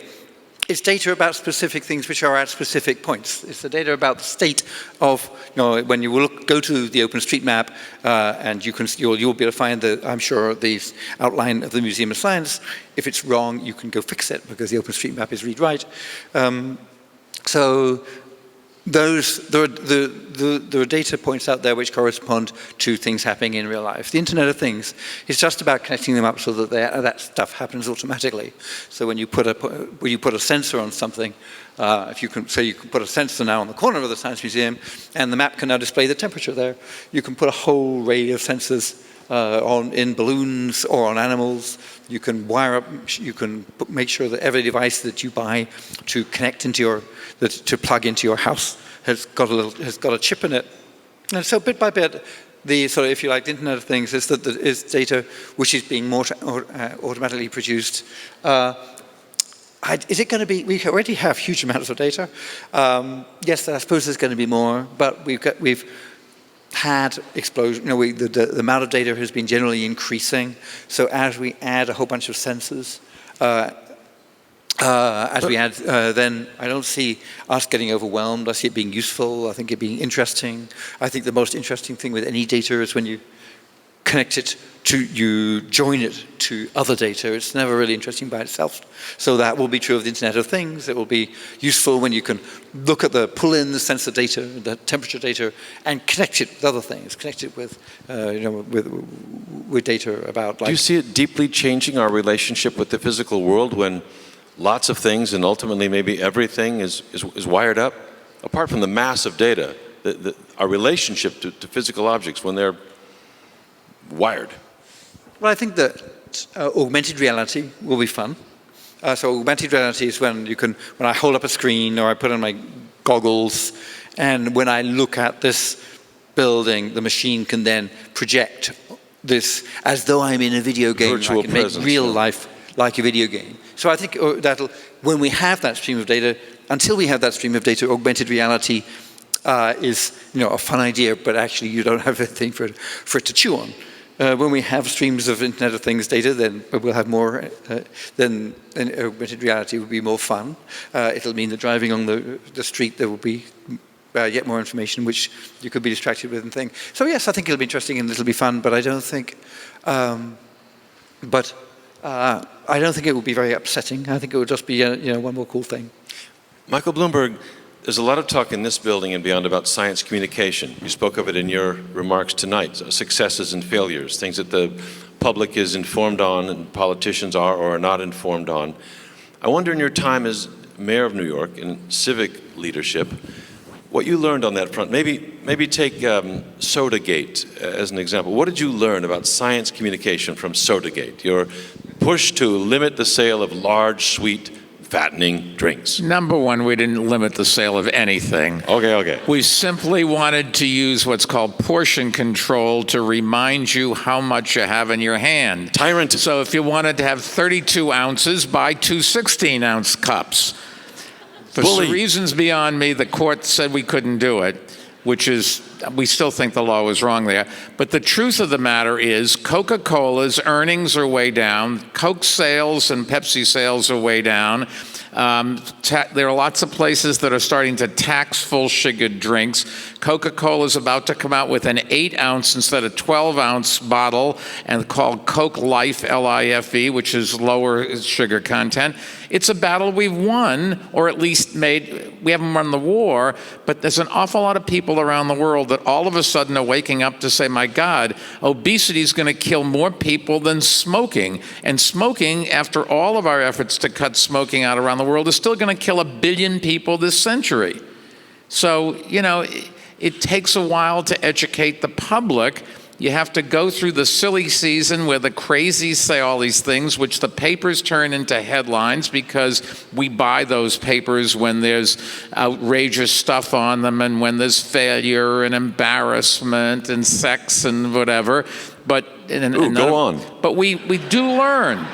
it's data about specific things which are at specific points. It's the data about the state of, when you go to the OpenStreetMap, and you'll be able to find I'm sure, the outline of the Museum of Science. If it's wrong, you can go fix it because the OpenStreetMap is read-write. So there are data points out there which correspond to things happening in real life. The Internet of Things is just about connecting them up so that that stuff happens automatically. So when you put a sensor on something, you can put a sensor now on the corner of the Science Museum, and the map can now display the temperature there. You can put a whole array of sensors in balloons or on animals. You can wire up. You can make sure that every device that you buy to connect into to plug into your house has got a chip in it. And so bit by bit, the sort of, if you like, the Internet of Things is data which is being more automatically produced. Is it going to be? We already have huge amounts of data. Yes, I suppose there's going to be more, but we've had explosion. The amount of data has been generally increasing. So as we add a whole bunch of sensors, then I don't see us getting overwhelmed. I see it being useful. I think it being interesting. I think the most interesting thing with any data is when you connect it you join it to other data. It's never really interesting by itself. So that will be true of the Internet of Things. It will be useful when you can pull in the sensor data, the temperature data, and connect it with other things. Connect it with, with data about. Do you see it deeply changing our relationship with the physical world when lots of things and ultimately maybe everything is wired up? Apart from the mass of data, our relationship to physical objects when they're wired. Well, I think that augmented reality will be fun. So augmented reality is when I hold up a screen or I put on my goggles, and when I look at this building, the machine can then project this as though I'm in a video game. Virtual I can make real life like a video game. So I think when we have that stream of data, until we have that stream of data, augmented reality is a fun idea, but actually you don't have anything for it to chew on. When we have streams of Internet of Things data, then we'll have more. Then augmented reality will be more fun. It'll mean that driving on the street there will be yet more information which you could be distracted with and things. So yes, I think it'll be interesting and it'll be fun, but I don't think. I don't think it will be very upsetting. I think it will just be one more cool thing. Michael Bloomberg, there's a lot of talk in this building and beyond about science communication. You spoke of it in your remarks tonight, successes and failures, things that the public is informed on and politicians are or are not informed on. I wonder, in your time as mayor of New York in civic leadership, what you learned on that front. Maybe take Sodagate as an example. What did you learn about science communication from Sodagate, your push to limit the sale of large, sweet, fattening drinks? Number one, we didn't limit the sale of anything. Okay. We simply wanted to use what's called portion control to remind you how much you have in your hand. Tyrant. So if you wanted to have 32 ounces, buy 2 16-ounce cups. For some reasons beyond me, the court said we couldn't do it, which is, we still think the law was wrong there. But the truth of the matter is Coca-Cola's earnings are way down. Coke sales and Pepsi sales are way down. There are lots of places that are starting to tax full-sugared drinks. Coca-Cola is about to come out with an 8-ounce instead of 12-ounce bottle, and called Coke Life, L-I-F-E, which is lower sugar content. It's a battle we've won, or at least we haven't won the war, but there's an awful lot of people around the world that all of a sudden are waking up to say, my God, obesity is going to kill more people than smoking. And smoking, after all of our efforts to cut smoking out around the world, is still going to kill 1 billion people this century. So, it takes a while to educate the public. You have to go through the silly season where the crazies say all these things, which the papers turn into headlines because we buy those papers when there's outrageous stuff on them and when there's failure and embarrassment and sex and whatever. But go on. But we do learn,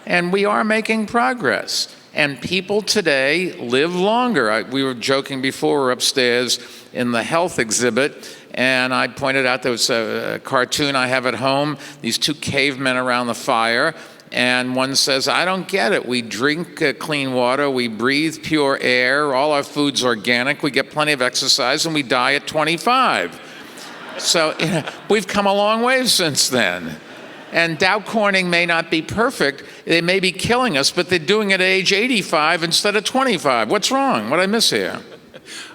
and we are making progress. And people today live longer. We were joking before, we're upstairs in the health exhibit, and I pointed out there was a cartoon I have at home, these 2 cavemen around the fire, and one says, I don't get it. We drink clean water, we breathe pure air, all our food's organic, we get plenty of exercise, and we die at 25. So we've come a long way since then. And Dow Corning may not be perfect, they may be killing us, but they're doing it at age 85 instead of 25. What's wrong? What did I miss here?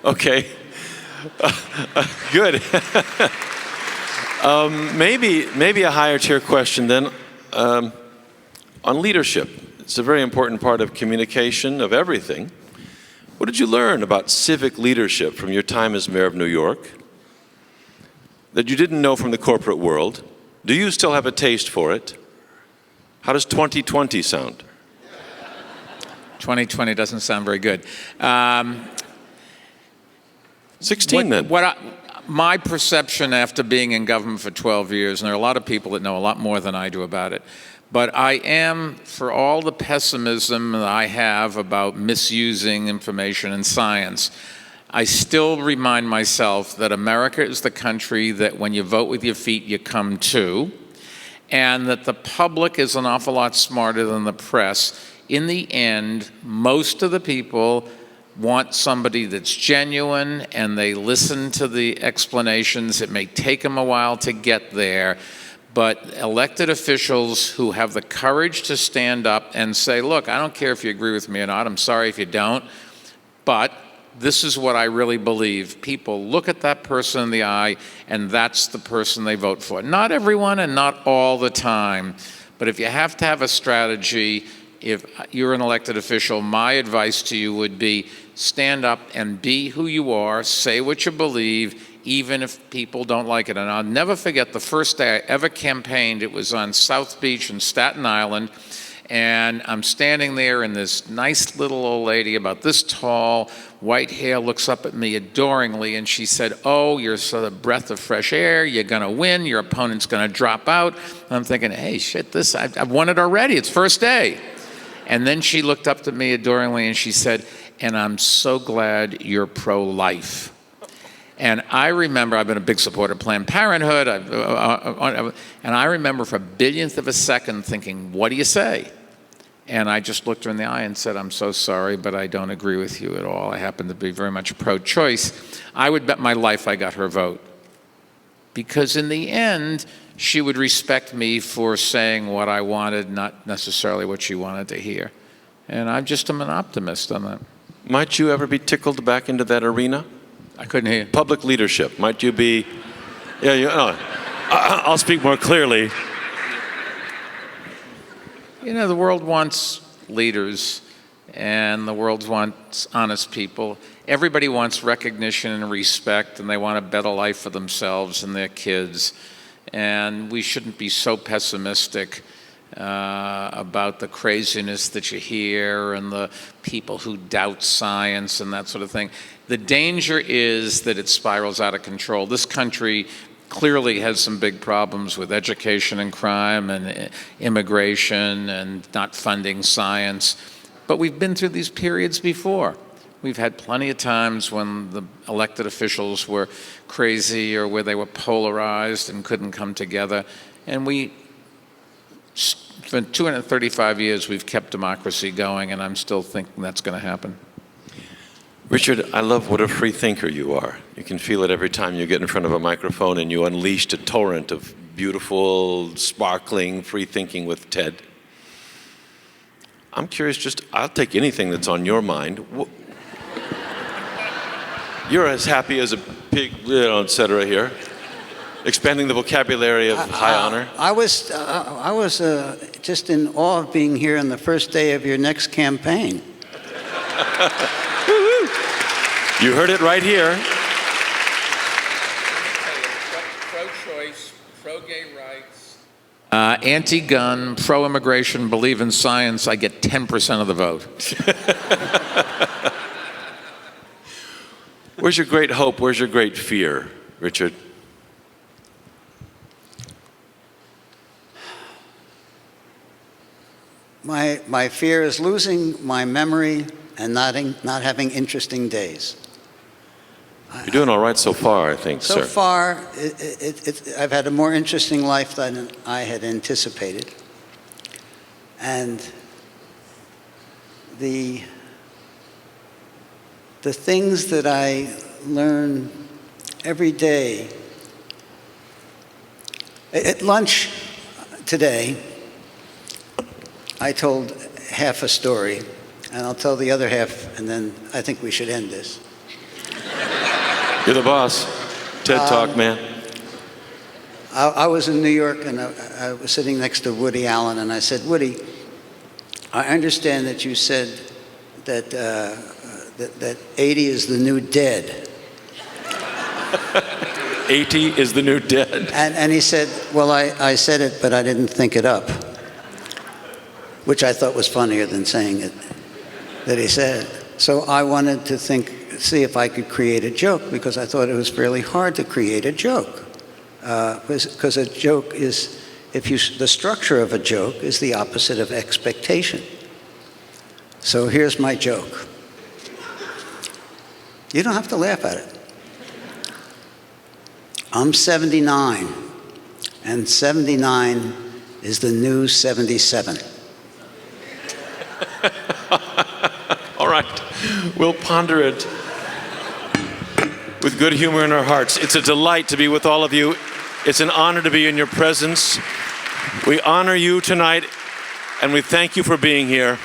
Okay. Good. Maybe a higher tier question then on leadership. It's a very important part of communication of everything. What did you learn about civic leadership from your time as mayor of New York that you didn't know from the corporate world? Do you still have a taste for it? How does 2020 sound? 2020 doesn't sound very good. 16 then. My perception after being in government for 12 years, and there are a lot of people that know a lot more than I do about it, but I am, for all the pessimism that I have about misusing information and science, I still remind myself that America is the country that when you vote with your feet, you come to, and that the public is an awful lot smarter than the press. In the end, most of the people want somebody that's genuine, and they listen to the explanations. It may take them a while to get there, but elected officials who have the courage to stand up and say, look, I don't care if you agree with me or not, I'm sorry if you don't, but this is what I really believe. People look at that person in the eye, and that's the person they vote for. Not everyone and not all the time, but if you have to have a strategy, if you're an elected official, my advice to you would be stand up and be who you are, say what you believe, even if people don't like it. And I'll never forget the first day I ever campaigned. It was on South Beach in Staten Island, and I'm standing there, and this nice little old lady about this tall, white hair, looks up at me adoringly, and she said, oh, you're sort of a breath of fresh air, you're gonna win, your opponent's gonna drop out. And I'm thinking, hey, shit, I've won it already, it's first day. And then she looked up at me adoringly and she said, and I'm so glad you're pro-life. And I remember, I've been a big supporter of Planned Parenthood, and I remember for a billionth of a second thinking, what do you say? And I just looked her in the eye and said, I'm so sorry, but I don't agree with you at all. I happen to be very much pro-choice. I would bet my life I got her vote. Because in the end, she would respect me for saying what I wanted, not necessarily what she wanted to hear. And I just am an optimist on that. Might you ever be tickled back into that arena? I couldn't hear you. Public leadership. Might you be... I'll speak more clearly. You know, the world wants leaders, and the world wants honest people. Everybody wants recognition and respect, and they want a better life for themselves and their kids. And we shouldn't be so pessimistic about the craziness that you hear and the people who doubt science and that sort of thing. The danger is that it spirals out of control. This country clearly has some big problems with education and crime and immigration and not funding science. But we've been through these periods before. We've had plenty of times when the elected officials were crazy or where they were polarized and couldn't come together. And we For 235 years, we've kept democracy going, and I'm still thinking that's going to happen. Richard, I love what a free thinker you are. You can feel it every time you get in front of a microphone and you unleashed a torrent of beautiful, sparkling, free thinking with Ted. I'm curious, I'll take anything that's on your mind. You're as happy as a pig, et cetera here. Expanding the vocabulary of high honor. I was just in awe of being here on the first day of your next campaign. You heard it right here. Pro-choice, pro-gay rights, anti-gun, pro-immigration, believe in science. I get 10% of the vote. Where's your great hope? Where's your great fear, Richard? My fear is losing my memory and not having interesting days. You're doing all right so far, I think, so sir. So far, I've had a more interesting life than I had anticipated. And the things that I learn every day. At lunch today, I told half a story, and I'll tell the other half, and then I think we should end this. You're the boss. TED Talk, man. I was in New York, and I was sitting next to Woody Allen, and I said, Woody, I understand that you said that, that 80 is the new dead. 80 is the new dead. And he said, well, I said it, but I didn't think it up, which I thought was funnier than saying it, that he said. So I wanted to see if I could create a joke, because I thought it was fairly hard to create a joke. Because a joke is, the structure of a joke is the opposite of expectation. So here's my joke. You don't have to laugh at it. I'm 79, and 79 is the new 77. All right, we'll ponder it with good humor in our hearts. It's a delight to be with all of you. It's an honor to be in your presence. We honor you tonight, and we thank you for being here.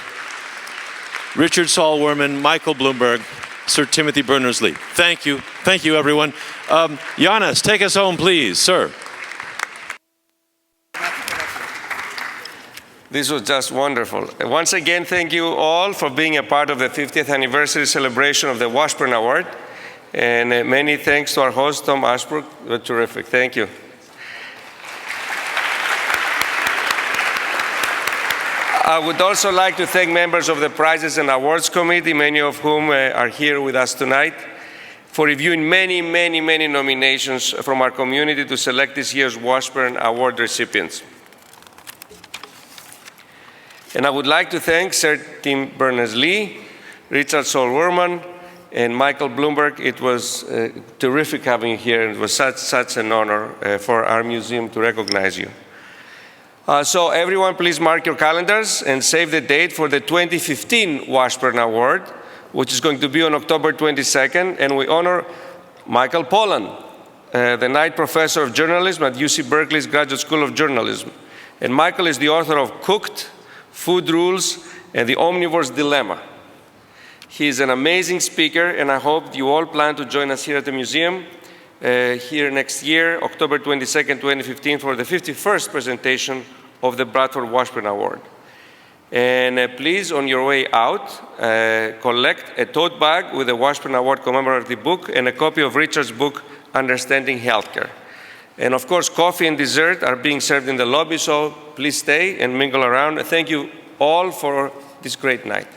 Richard Saul Wurman, Michael Bloomberg, Sir Timothy Berners-Lee. Thank you. Thank you, everyone. Giannis, take us home, please, sir. This was just wonderful. Once again, thank you all for being a part of the 50th anniversary celebration of the Washburn Award. And many thanks to our host, Tom Ashbrook. You were terrific. Thank you. I would also like to thank members of the Prizes and Awards Committee, many of whom are here with us tonight, for reviewing many, many, many nominations from our community to select this year's Washburn Award recipients. And I would like to thank Sir Tim Berners-Lee, Richard Saul Wurman, and Michael Bloomberg. It was terrific having you here. It was such an honor for our museum to recognize you. So everyone, please mark your calendars and save the date for the 2015 Washburn Award, which is going to be on October 22nd. And we honor Michael Pollan, the Knight Professor of Journalism at UC Berkeley's Graduate School of Journalism. And Michael is the author of Cooked, Food Rules, and the Omnivore's Dilemma. He is an amazing speaker, and I hope you all plan to join us here at the museum here next year, October 22nd, 2015, for the 51st presentation of the Bradford Washburn Award. And please, on your way out, collect a tote bag with a Washburn Award commemorative book and a copy of Richard's book, Understanding Healthcare. And of course, coffee and dessert are being served in the lobby, so please stay and mingle around. Thank you all for this great night.